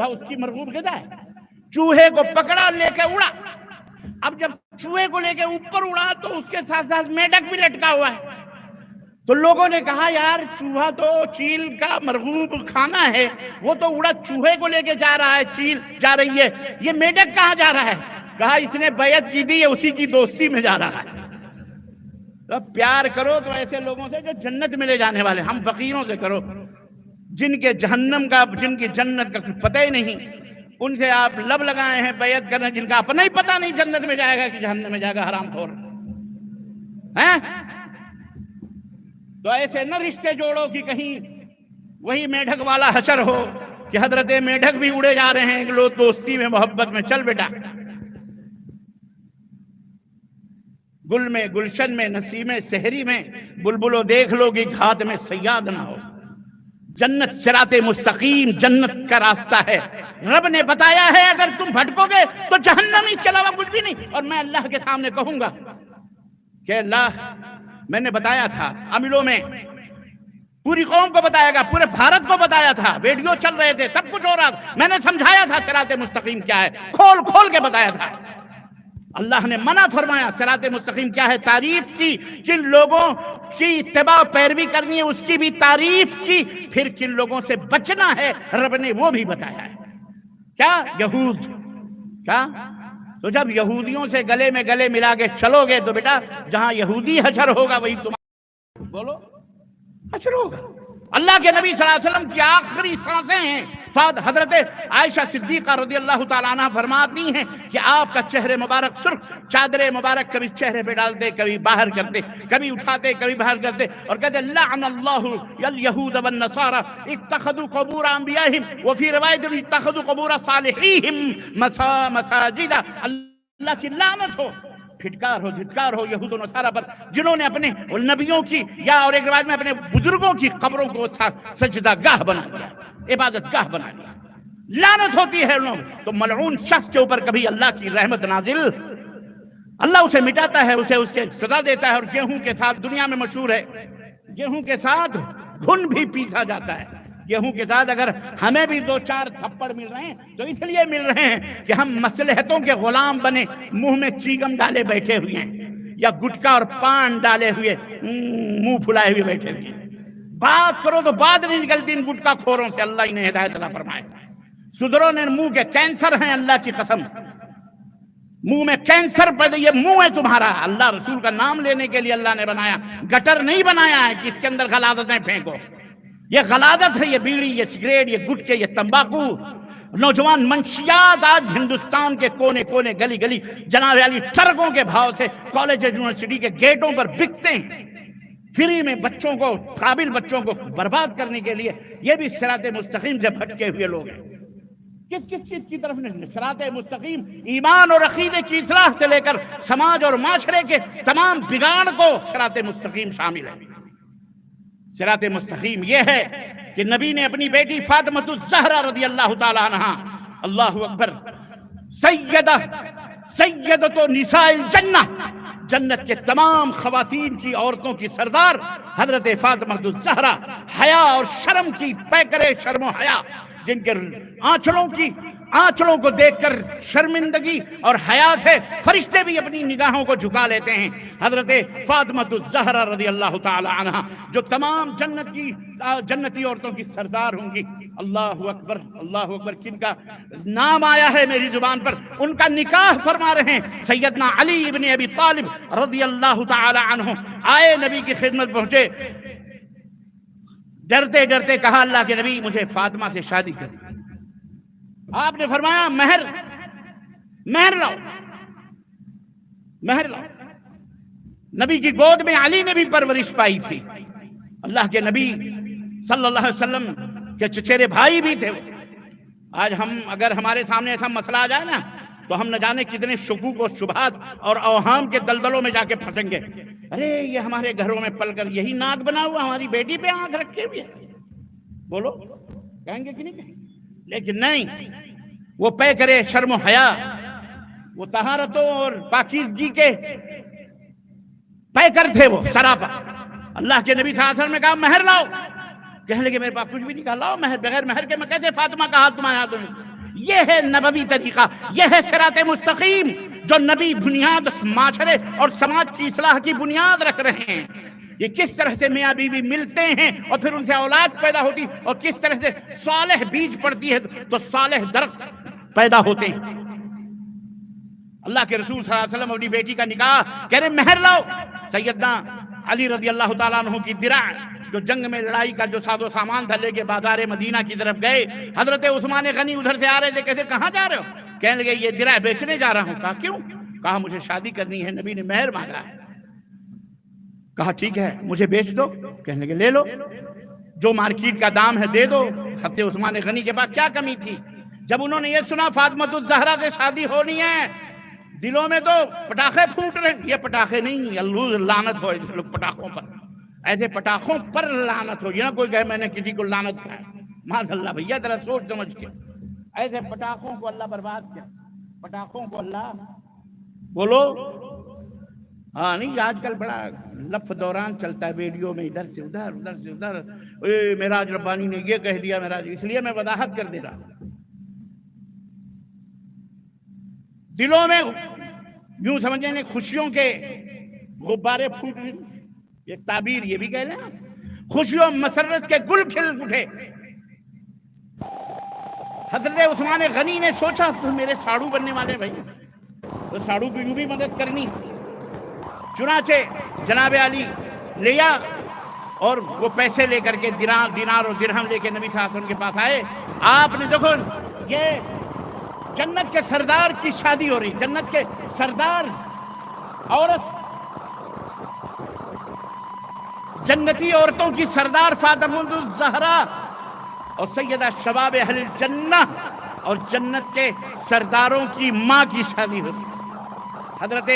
Speaker 1: اس کی مرغوب غذا ہے، چوہے کو پکڑا، لے کے اڑا۔ اب جب چوہے کو لے کے اوپر اڑا تو اس کے ساتھ ساتھ میڈک بھی لٹکا ہوا ہے، تو لوگوں نے کہا یار چوہا تو چیل کا مرغوب کھانا ہے، وہ تو اڑا چوہے کو لے کے جا رہا ہے، چیل جا رہی ہے، یہ میڈک کہاں جا رہا ہے؟ کہا اس نے بیعت کی دی ہے، اسی کی دوستی میں جا رہا ہے۔ تو پیار کرو تو ایسے لوگوں سے جو جنت میں لے جانے والے، ہم فقیروں سے کرو جن کے جہنم کا، جن کی جنت کا کچھ پتہ ہی نہیں، ان سے آپ لب لگائے ہیں بیعت کرنے، جن کا اپنا ہی پتہ نہیں جنت میں جائے گا کہ جہنم میں جائے گا، حرام خور ہیں۔ تو ایسے نہ رشتے جوڑو کہ کہیں وہی میڈک والا حشر ہو کہ حضرت میڈک بھی اڑے جا رہے ہیں، لوگ دوستی میں، محبت میں، چل بیٹا، گل میں، گلشن میں، نسیم سحری میں، بلبلو دیکھ لو کہ گھات میں صیاد نہ ہو۔ جنت صراط مستقیم، جنت کا راستہ ہے، رب نے بتایا ہے، اگر تم بھٹکو گے تو جہنم، اس کے علاوہ کچھ بھی نہیں۔ اور میں اللہ کے سامنے کہوں گا کہ اللہ، میں نے بتایا تھا عملوں میں، پوری قوم کو بتایا گا، پورے بھارت کو بتایا تھا، ویڈیو چل رہے تھے، سب کچھ ہو رہا تھا، میں نے سمجھایا تھا صراط مستقیم کیا ہے، کھول کھول کے بتایا تھا۔ اللہ نے منع فرمایا صراط مستقیم کیا ہے، تعریف کی، کن لوگوں کی اتباع پیروی کرنی ہے اس کی بھی تعریف کی، پھر کن لوگوں سے بچنا ہے رب نے وہ بھی بتایا ہے۔ کیا؟ یہود، کیا؟ تو جب یہودیوں سے گلے میں گلے ملا کے چلو گے تو بیٹا جہاں یہودی حشر ہوگا وہی تمہارا، بولو، حشر ہوگا۔ اللہ کے نبی صلی اللہ علیہ وسلم کی آخری سانسیں ہیں، حضرت عائشہ صدیقہ رضی اللہ تعالیٰ عنہ فرماتی ہیں کہ آپ کا چہرے مبارک سرخ، چادر مبارک کبھی چہرے پہ ڈالتے، کبھی باہر کرتے، کبھی اٹھاتے، کبھی باہر کرتے، اور کہتے لعن اللہ الیہود والنصارى اتخذوا قبور انبیائہم وفی روایت اتخذوا قبور صالحیہم مساجد، اللہ کی لعنت ہو، پھٹکار ہو، دھتکار ہو یہود و نصارہ پر، جنہوں نے اپنے نبیوں کی یا اور ایک روایت میں اپنے بزرگوں کی قبروں کو سجدہ گاہ بنا دیا، عبادت گاہ بنا دیا، لعنت ہوتی ہے انہوں۔ تو ملعون شخص کے اوپر کبھی اللہ کی رحمت نازل، اللہ اسے مٹاتا ہے، اسے اس کے سزا دیتا ہے۔ اور گیہوں کے ساتھ دنیا میں مشہور ہے، گیہوں کے ساتھ گھن بھی پیسا جاتا ہے۔ گیہوں کے ساتھ اگر ہمیں بھی دو چار تھپڑ مل رہے ہیں تو اس لیے مل رہے ہیں کہ ہم مصلحتوں کے غلام بنے، منہ میں چیگم ڈالے بیٹھے ہوئے ہیں، یا گٹکا اور پان ڈالے ہوئے منہ پھلائے ہوئے بیٹھے ہوئے ہیں۔ بات کرو تو بات نہیں نکلتی ان گٹکا خوروں سے، اللہ انہیں ہدایت عطا فرمائے۔ سدھروں نے منہ کے کینسر ہیں، اللہ کی قسم، منہ میں کینسر پیدا، یہ منہ ہے تمہارا، اللہ رسول کا نام لینے کے لیے اللہ نے بنایا، گٹر نہیں بنایا ہے کہ اس کے اندر غلاظتیں پھینکو۔ یہ غلاظت ہے، یہ بیڑی، یہ سگریٹ، یہ گٹکے، یہ تمباکو، نوجوان منشیات آج ہندوستان کے کونے کونے، گلی گلی، جناب علی ٹرکوں کے بھاؤ سے کالج یونیورسٹی کے گیٹوں پر بکتے ہیں، فری میں بچوں کو، قابل بچوں کو برباد کرنے کے لیے۔ یہ بھی صراط مستقیم سے بھٹکے ہوئے لوگ ہیں۔ کس کس چیز کی طرف نہیں؟ صراط مستقیم ایمان اور عقیدے کی اصلاح سے لے کر سماج اور معاشرے کے تمام بگاڑ کو صراط مستقیم شامل ہے۔ صراط مستقیم یہ ہے کہ نبی نے اپنی بیٹی فاطمہ الزہرا رضی اللہ تعالیٰ عنہا اللہ اکبر. سیدۃ نساء الجنہ، جنت کے تمام خواتین کی، عورتوں کی سردار حضرت فاطمہ الزہرا، حیا اور شرم کی پیکرے شرم و حیا، جن کے آنچلوں کو دیکھ کر شرمندگی اور حیا سے فرشتے بھی اپنی نگاہوں کو جھکا لیتے ہیں. حضرت فاطمہ الزہرا رضی اللہ تعالی عنہا، جو تمام جنتی عورتوں کی سردار ہوں گی. اللہ اکبر اللہ اکبر. کن کا نام آیا ہے میری زبان پر، ان کا نکاح فرما رہے ہیں سیدنا علی ابن ابی طالب رضی اللہ تعالی عنہ. آئے نبی کی خدمت پہنچے، ڈرتے ڈرتے کہا اللہ کے نبی مجھے فاطمہ سے شادی کر. آپ نے فرمایا مہر لاؤ، مہر لاؤ. نبی کی گود میں علی نے بھی پرورش پائی تھی. اللہ کے نبی صلی اللہ علیہ وسلم کے چچیرے بھائی بھی تھے. آج اگر ہمارے سامنے ایسا مسئلہ آ جائے نا تو ہم نہ جانے کتنے شکوک و شبہات اور اوہام کے دلدلوں میں جا کے پھنسیں گے. ارے یہ ہمارے گھروں میں پل کر یہی ناک بنا ہوا ہماری بیٹی پہ آنکھ رکھے ہوئے، بولو کہیں گے کہ نہیں کہیں؟ لیکن نہیں، وہ پے کرے شرم و حیا، وہ طہارتوں اور پاکیزگی کے پے کر تھے وہ سراپا. اللہ کے نبی صلی اللہ علیہ وسلم نے کہا مہر لاؤ. کہنے لگے میرے پاس کچھ بھی نہیں. کہا لاؤ مہر. بغیر مہر کے میں کیسے فاطمہ کا ہاتھ تمہارے ہاتھوں میں؟ یہ ہے نبوی طریقہ، یہ ہے صراط مستقیم جو نبی بنیاد معاشرے اور سماج کی اصلاح کی بنیاد رکھ رہے ہیں. یہ کس طرح سے میاں بیوی ملتے ہیں اور پھر ان سے اولاد پیدا ہوتی، اور کس طرح سے صالح بیج پڑتی ہے تو صالح درخت پیدا ہوتے ہیں. اللہ کے رسول صلی اللہ علیہ وسلم اپنی بیٹی کا نکاح کہہ رہے مہر لاؤ. سیدنا علی رضی اللہ تعالیٰ عنہ کی درع، جو جنگ میں لڑائی کا جو ساز و سامان تھا، لے کے بازار مدینہ کی طرف گئے. حضرت عثمان غنی ادھر سے آ رہے تھے، کہتے کہاں جا رہے ہو؟ کہنے لگے یہ درع بیچنے جا رہا ہوں. کہا کیوں؟ کہا مجھے شادی کرنی ہے، نبی نے مہر مانگا ہے. کہا ٹھیک ہے مجھے بیچ دو. کہنے لگے لے لو، جو مارکیٹ کا دام ہے دے دو. حضرت عثمان غنی کے پاس کیا کمی تھی؟ جب انہوں نے یہ سنا فاطمہ الزہرا سے شادی ہونی ہے، دلوں میں تو پٹاخے پھوٹ رہے ہیں. یہ پٹاخے نہیں، اللہ لعنت ہو ایسے لوگ پٹاخوں پر، ایسے پٹاخوں پر لعنت ہو. یہ نہ کوئی کہے میں نے کسی کو لعنت کہا ہے، معاذ اللہ. بھیا ذرا سوچ سمجھ کے، ایسے پٹاخوں کو اللہ برباد کیا، پٹاخوں کو اللہ بولو. ہاں نہیں، آج کل بڑا لف دوران چلتا ہے ویڈیو میں، ادھر سے ادھر ادھر سے ادھر. معراج ربانی نے یہ کہہ دیا، معراج، اس لیے میں وضاحت کر دے رہا ہوں. دلوں میں یوں سمجھیں خوشیوں کے غبارے پھوٹ رہے، ایک تعبیر یہ بھی کہہ لیں، خوشیوں مسرت کے گل کھل اٹھے. حضرت عثمان غنی نے سوچا تو میرے ساڑو بننے والے بھائی، تو ساڑو کو یوں بھی مدد کرنی. چنانچہ جناب علی لیا اور وہ پیسے لے کر کے دینار اور درہم لے کے نبی صلی اللہ علیہ وسلم کے پاس آئے. آپ نے دیکھو یہ جنت کے سردار کی شادی ہو رہی، جنت کے سردار عورت، جنتی عورتوں کی سردار فاطمہ الزہرا اور سیدہ شباب اہل الجنہ اور جنت کے سرداروں کی ماں کی شادی ہوتی. حضرت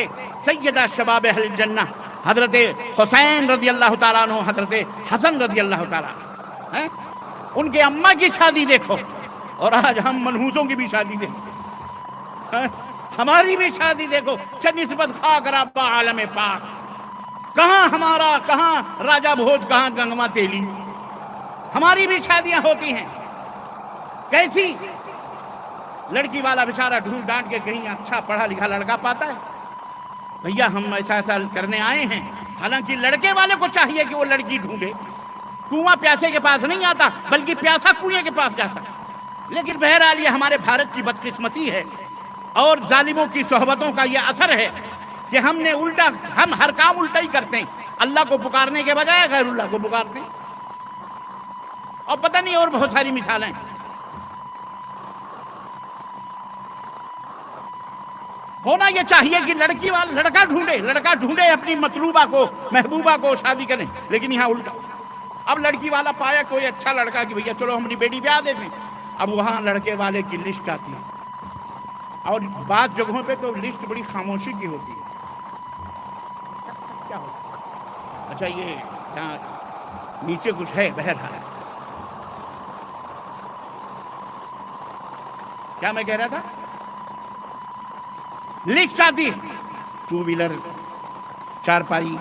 Speaker 1: سیدہ شباب اہل الجنہ حضرت حسین رضی اللہ تعالیٰ عنہ، حضرت حسن رضی اللہ تعالیٰ عنہ، ان کے اماں کی شادی دیکھو. اور آج ہم منحوسوں کی بھی شادی دیکھو، ہماری بھی شادی دیکھو. نسبت خاک رابطہ عالم پاک، کہاں ہمارا، کہاں راجہ بھوج، کہاں گنگما تیلی. ہماری بھی شادیاں ہوتی ہیں. کیسی لڑکی والا بیچارہ ڈھونڈ ڈانٹ کے کہیں اچھا پڑھا لکھا لڑکا پاتا ہے. بھیا ہم ایسا کرنے آئے ہیں. حالانکہ لڑکے والے کو چاہیے کہ وہ لڑکی ڈھونڈے. کنواں پیاسے کے پاس نہیں آتا، بلکہ پیاسا کنویں کے پاس جاتا. لیکن بہرحال یہ ہمارے بھارت کی بدقسمتی ہے اور ظالموں کی صحبتوں کا یہ اثر ہے کہ ہم نے الٹا، ہم ہر کام الٹا ہی کرتے ہیں. اللہ کو پکارنے کے بجائے غیر اللہ کو پکارتے ہیں. اور پتہ نہیں اور بہت ساری مثالیں. ہونا یہ چاہیے کہ لڑکی والا لڑکا ڈھونڈے اپنی مطلوبہ کو، محبوبہ کو شادی کریں. لیکن یہاں الٹا. اب لڑکی والا پایا کوئی اچھا لڑکا کہ بھیا چلو ہماری بیٹی بیاہ دیتے ہیں، اب وہاں لڑکے والے کی لسٹ آتی ہے. اور بعض جگہوں پہ تو لسٹ بڑی خاموشی کی ہوتی ہے. کیا ہوتا ہے؟ اچھا یہ یہاں نیچے کچھ ہے. بہرحال کیا میں کہہ رہا تھا؟ لسٹ آتی، 2 ویلر، چارپائی،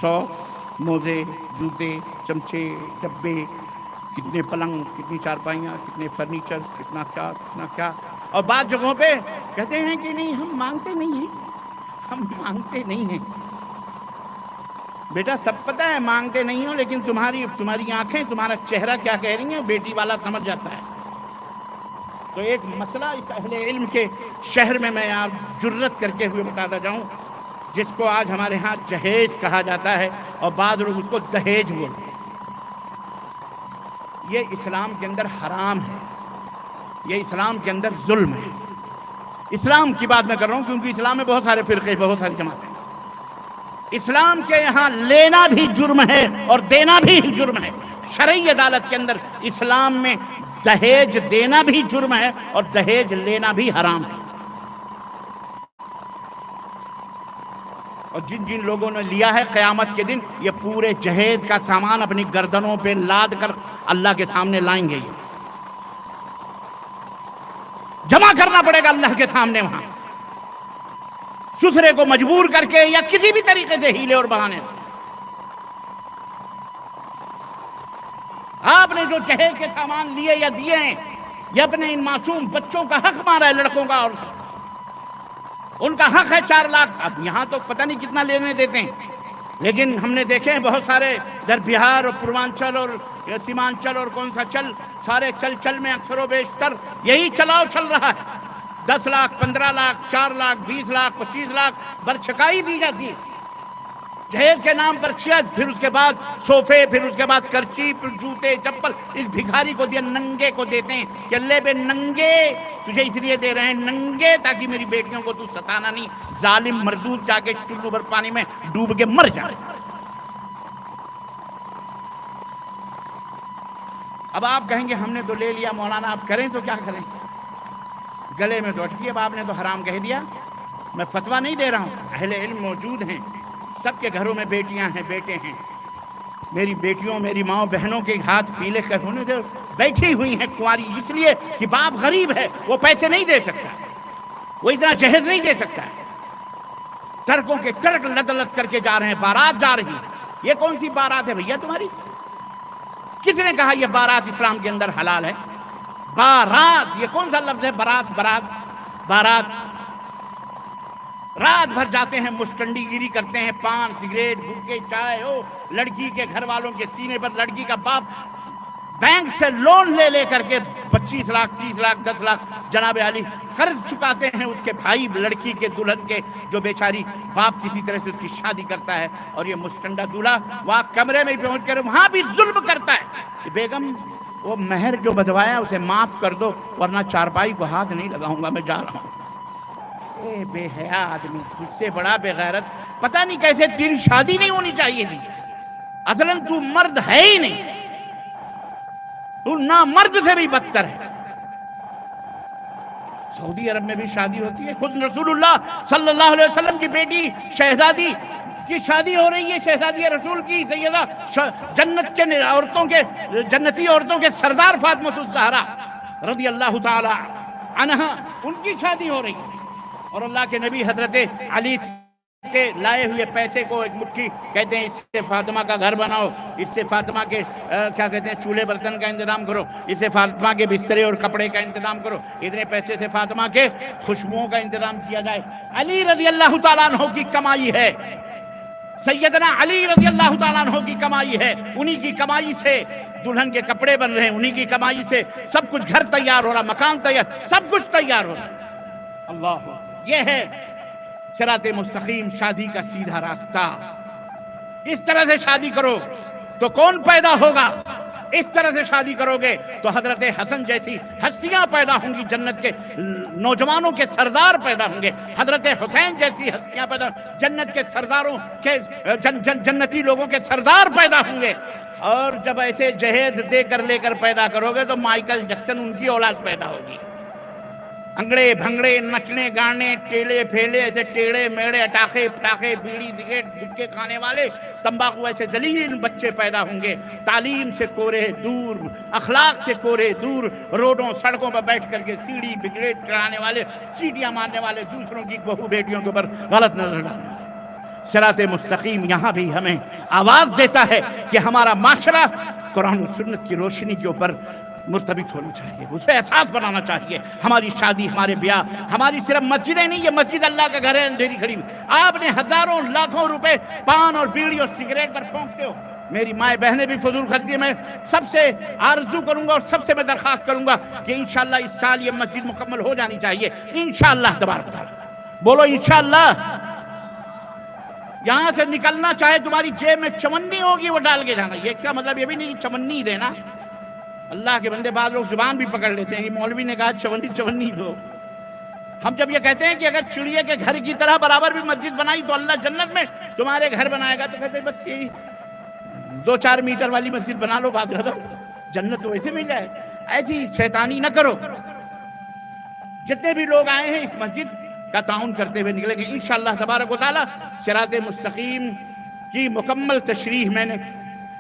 Speaker 1: سوکس، موزے، جوتے، چمچے، ڈبے، کتنے پلنگ، کتنی چارپائیاں، کتنے فرنیچر، کتنا کیا. اور بعض جگہوں پہ کہتے ہیں کہ نہیں ہم مانگتے نہیں ہیں. بیٹا سب پتہ ہے مانگتے نہیں ہو، لیکن تمہاری آنکھیں، تمہارا چہرہ کیا کہہ رہی ہیں بیٹی والا سمجھ جاتا ہے. تو ایک مسئلہ اس اہل علم کے شہر میں آپ جرت کر کے ہوئے بتاتا جاؤں، جس کو آج ہمارے ہاں جہیز کہا جاتا ہے اور بعض لوگ اس کو دہیج بولتے ہیں. یہ اسلام کے اندر حرام ہے، یہ اسلام کے اندر ظلم ہے. اسلام کی بات میں کر رہا ہوں کیونکہ اسلام میں بہت سارے فرقے، بہت ساری جماعتیں. اسلام کے یہاں لینا بھی جرم ہے اور دینا بھی جرم ہے. شرعی عدالت کے اندر اسلام میں دہیج دینا بھی جرم ہے اور دہیج لینا بھی حرام ہے. اور جن لوگوں نے لیا ہے قیامت کے دن یہ پورے جہیز کا سامان اپنی گردنوں پہ لاد کر اللہ کے سامنے لائیں گے. جمع کرنا پڑے گا اللہ کے سامنے وہاں، سسرے کو مجبور کر کے یا کسی بھی طریقے سے ہیلے اور بہانے سے. آپ نے جو جہیز کے سامان لیے یا دیے ہیں، یہ اپنے ان معصوم بچوں کا حق مارا ہے، لڑکوں کا، اور ان کا حق ہے 4 لاکھ. اب یہاں تو پتہ نہیں کتنا لینے دیتے ہیں، لیکن ہم نے دیکھے ہیں بہت سارے در بہار اور پوروانچل اور سیمانچل اور کون سا سارے چل میں اکثر و بیشتر یہی چلاؤ چل رہا ہے. 10 لاکھ، 15 لاکھ، 4 لاکھ، 20 لاکھ، 25 لاکھ برچھکائی دی جاتی ہے جہیز کے نام پر. پھر اس کے بعد صوفے، پھر اس کے بعد کرچی، پھر جوتے، چپل. اس بھکاری کو دیا، ننگے کو دیتے ہیں کہ اللہ بے ننگے تجھے اس لیے دے رہے ہیں ننگے تاکہ میری بیٹیوں کو تو ستانا نہیں. ظالم مردود جا کے چلو بھر پانی میں ڈوب کے مر جائے. اب آپ کہیں گے ہم نے تو لے لیا مولانا، آپ کریں تو کیا کریں؟ گلے میں تو اٹکی. اب آپ نے تو حرام کہہ دیا. میں فتویٰ نہیں دے رہا ہوں، اہل علم موجود ہیں، سب کے گھروں میں بیٹیاں ہیں، بیٹے ہیں. میری بیٹیوں، میری ماں بہنوں کے ہاتھ پیلے کر ہونے سے بیٹھی ہوئی ہیں کنواری، اس لیے کہ باپ غریب ہے، وہ پیسے نہیں دے سکتا، وہ اتنا جہیز نہیں دے سکتا. ٹرکوں کے ٹرک لد لد کر کے جا رہے ہیں، بارات جا رہی. یہ کون سی بارات ہے بھیا تمہاری؟ کس نے کہا یہ بارات اسلام کے اندر حلال ہے؟ بارات یہ کون سا لفظ ہے؟ بارات. رات بھر جاتے ہیں، مستنڈی گیری کرتے ہیں، پان، سگریٹ، گٹکے، چائے. لڑکی کے گھر والوں کے سینے پر لڑکی کا باپ بینک سے لون لے کر کے 25 لاکھ، 30 لاکھ، 10 لاکھ جناب علی قرض چکاتے ہیں اس کے بھائی لڑکی کے دلہن کے، جو بیچاری باپ کسی طرح سے اس کی شادی کرتا ہے. اور یہ مستنڈا دولہا وہاں کمرے میں پہنچ کر وہاں بھی ظلم کرتا ہے. بیگم وہ مہر جو بدوایا اسے معاف کر دو ورنہ چارپائی کو ہاتھ نہیں لگاؤں گا، میں جا رہا ہوں. اے بے حیا آدمی، تجھ سے بڑا بے غیرت. پتہ نہیں کیسے تیری شادی نہیں ہونی چاہیے تھی. اصلاً تو مرد ہے ہی نہیں، تو نامرد سے بھی بدتر ہے. سعودی عرب میں بھی شادی ہوتی ہے. خود رسول اللہ صلی اللہ علیہ وسلم کی بیٹی شہزادی کی شادی ہو رہی ہے، شہزادی رسول کی سیدہ جنت کے عورتوں کے، جنتی عورتوں کے سردار فاطمہ الزہرا رضی اللہ تعالی عنہا، ان کی شادی ہو رہی ہے. اور اللہ کے نبی حضرت علی کے لائے ہوئے پیسے کو ایک مٹھی کہتے ہیں اس سے فاطمہ کا گھر بناؤ، اس سے فاطمہ کے کیا کہتے ہیں چولہے برتن کا انتظام کرو، اس سے فاطمہ کے بسترے اور کپڑے کا انتظام کرو، اتنے پیسے سے فاطمہ کے خوشبوؤں کا انتظام کیا جائے. علی رضی اللہ تعالیٰ عنہ کی کمائی ہے، سیدنا علی رضی اللہ تعالیٰ عنہ کی کمائی ہے. انہی کی کمائی سے دلہن کے کپڑے بن رہے ہیں، انہی کی کمائی سے سب کچھ، گھر تیار ہو رہا، مکان تیار، سب کچھ تیار ہو رہا. اللہ، یہ ہے صراط مستقیم، شادی کا سیدھا راستہ. اس طرح سے شادی کرو تو کون پیدا ہوگا؟ اس طرح سے شادی کرو گے تو حضرت حسن جیسی ہستیاں پیدا ہوں گی، جنت کے نوجوانوں کے سردار پیدا ہوں گے. حضرت حسین جیسی ہستیاں پیدا، جنت کے سرداروں کے جنتی لوگوں کے سردار پیدا ہوں گے. اور جب ایسے جہیز دے کر لے کر پیدا کرو گے تو مائیکل جیکسن ان کی اولاد پیدا ہوگی. انگڑے بھنگڑے نچنے گانے ٹیڑے پھیلے ایسے ٹیڑے میڑے اٹاخے پٹاخے بیڑی سگریٹ گٹکے کھانے والے تمباکو ایسے ذلیل بچے پیدا ہوں گے. تعلیم سے کورے دور, اخلاق سے کورے دور, روڈوں سڑکوں پر بیٹھ کر کے سیڑھی بگریٹ چڑھانے والے, سیٹیاں مارنے والے, دوسروں کی بہو بیٹیوں کے اوپر غلط نظر ڈالنے. صراط مستقیم یہاں بھی ہمیں آواز دیتا ہے کہ ہمارا معاشرہ قرآن و سنت کی روشنی کے اوپر مرتبط ہونا چاہیے, اسے احساس بنانا چاہیے. ہماری شادی, ہمارے بیاہ, ہماری صرف مسجدیں نہیں, یہ مسجد اللہ کا گھر ہے اندھیری کھڑی ہوئی. آپ نے ہزاروں لاکھوں روپے پان اور بیڑی اور سگریٹ پر پھونکتے ہو. میری مائیں بہنیں بھی فضول خرچی. میں سب سے آرزو کروں گا اور سب سے میں درخواست کروں گا کہ انشاءاللہ اس سال یہ مسجد مکمل ہو جانی چاہیے انشاءاللہ تبارک تعالی. بولو انشاءاللہ. یہاں سے نکلنا چاہے تمہاری جیب میں چمنی ہوگی وہ ڈال کے جانا. یہ اس کا مطلب یہ بھی نہیں چمنی دینا. اللہ کے بندے بعض لوگ زبان بھی پکڑ لیتے ہیں کہ مولوی نے کہا چمنی دو. ہم جب یہ کہتے ہیں کہ اگر چڑیا کے گھر کی طرح برابر بھی مسجد بنائی تو اللہ جنت میں تمہارے گھر بنائے گا, تو کہتے ہیں بس یہی 2-4 میٹر والی مسجد بنا لو, بات ختم, جنت تو ویسے مل جائے. ایسی شیطانی نہ کرو. جتنے بھی لوگ آئے ہیں اس مسجد کا تعاون کرتے ہوئے نکلیں گے انشاءاللہ تبارک و تعالی. صراط مستقیم کی مکمل تشریح میں نے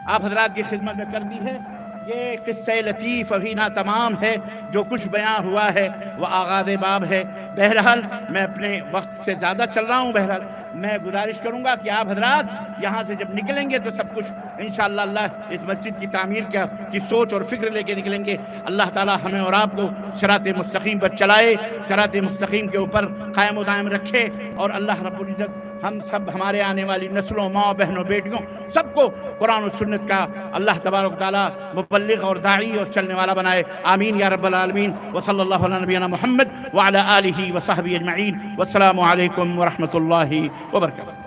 Speaker 1: آپ حضرات کی خدمت میں کر دی ہے. یہ قصہ لطیف ابھی ناتمام ہے. جو کچھ بیان ہوا ہے وہ آغاز باب ہے. بہرحال میں اپنے وقت سے زیادہ چل رہا ہوں. بہرحال میں گزارش کروں گا کہ آپ حضرات یہاں سے جب نکلیں گے تو سب کچھ انشاءاللہ اللہ اس مسجد کی تعمیر کی سوچ اور فکر لے کے نکلیں گے. اللہ تعالی ہمیں اور آپ کو صراط مستقیم پر چلائے, صراط مستقیم کے اوپر قائم و دائم رکھے, اور اللہ رب العزت ہم سب ہمارے آنے والی نسلوں, ماں بہنوں, بیٹیوں سب کو قرآن و سنت کا اللہ تبارک تعالی مبلغ اور داعی اور چلنے والا بنائے. آمین یا رب العالمین. وصلی اللہ علی نبینا محمد وعلی آلہ وصحبہ اجمعین. والسلام علیکم ورحمۃ اللہ وبرکاتہ.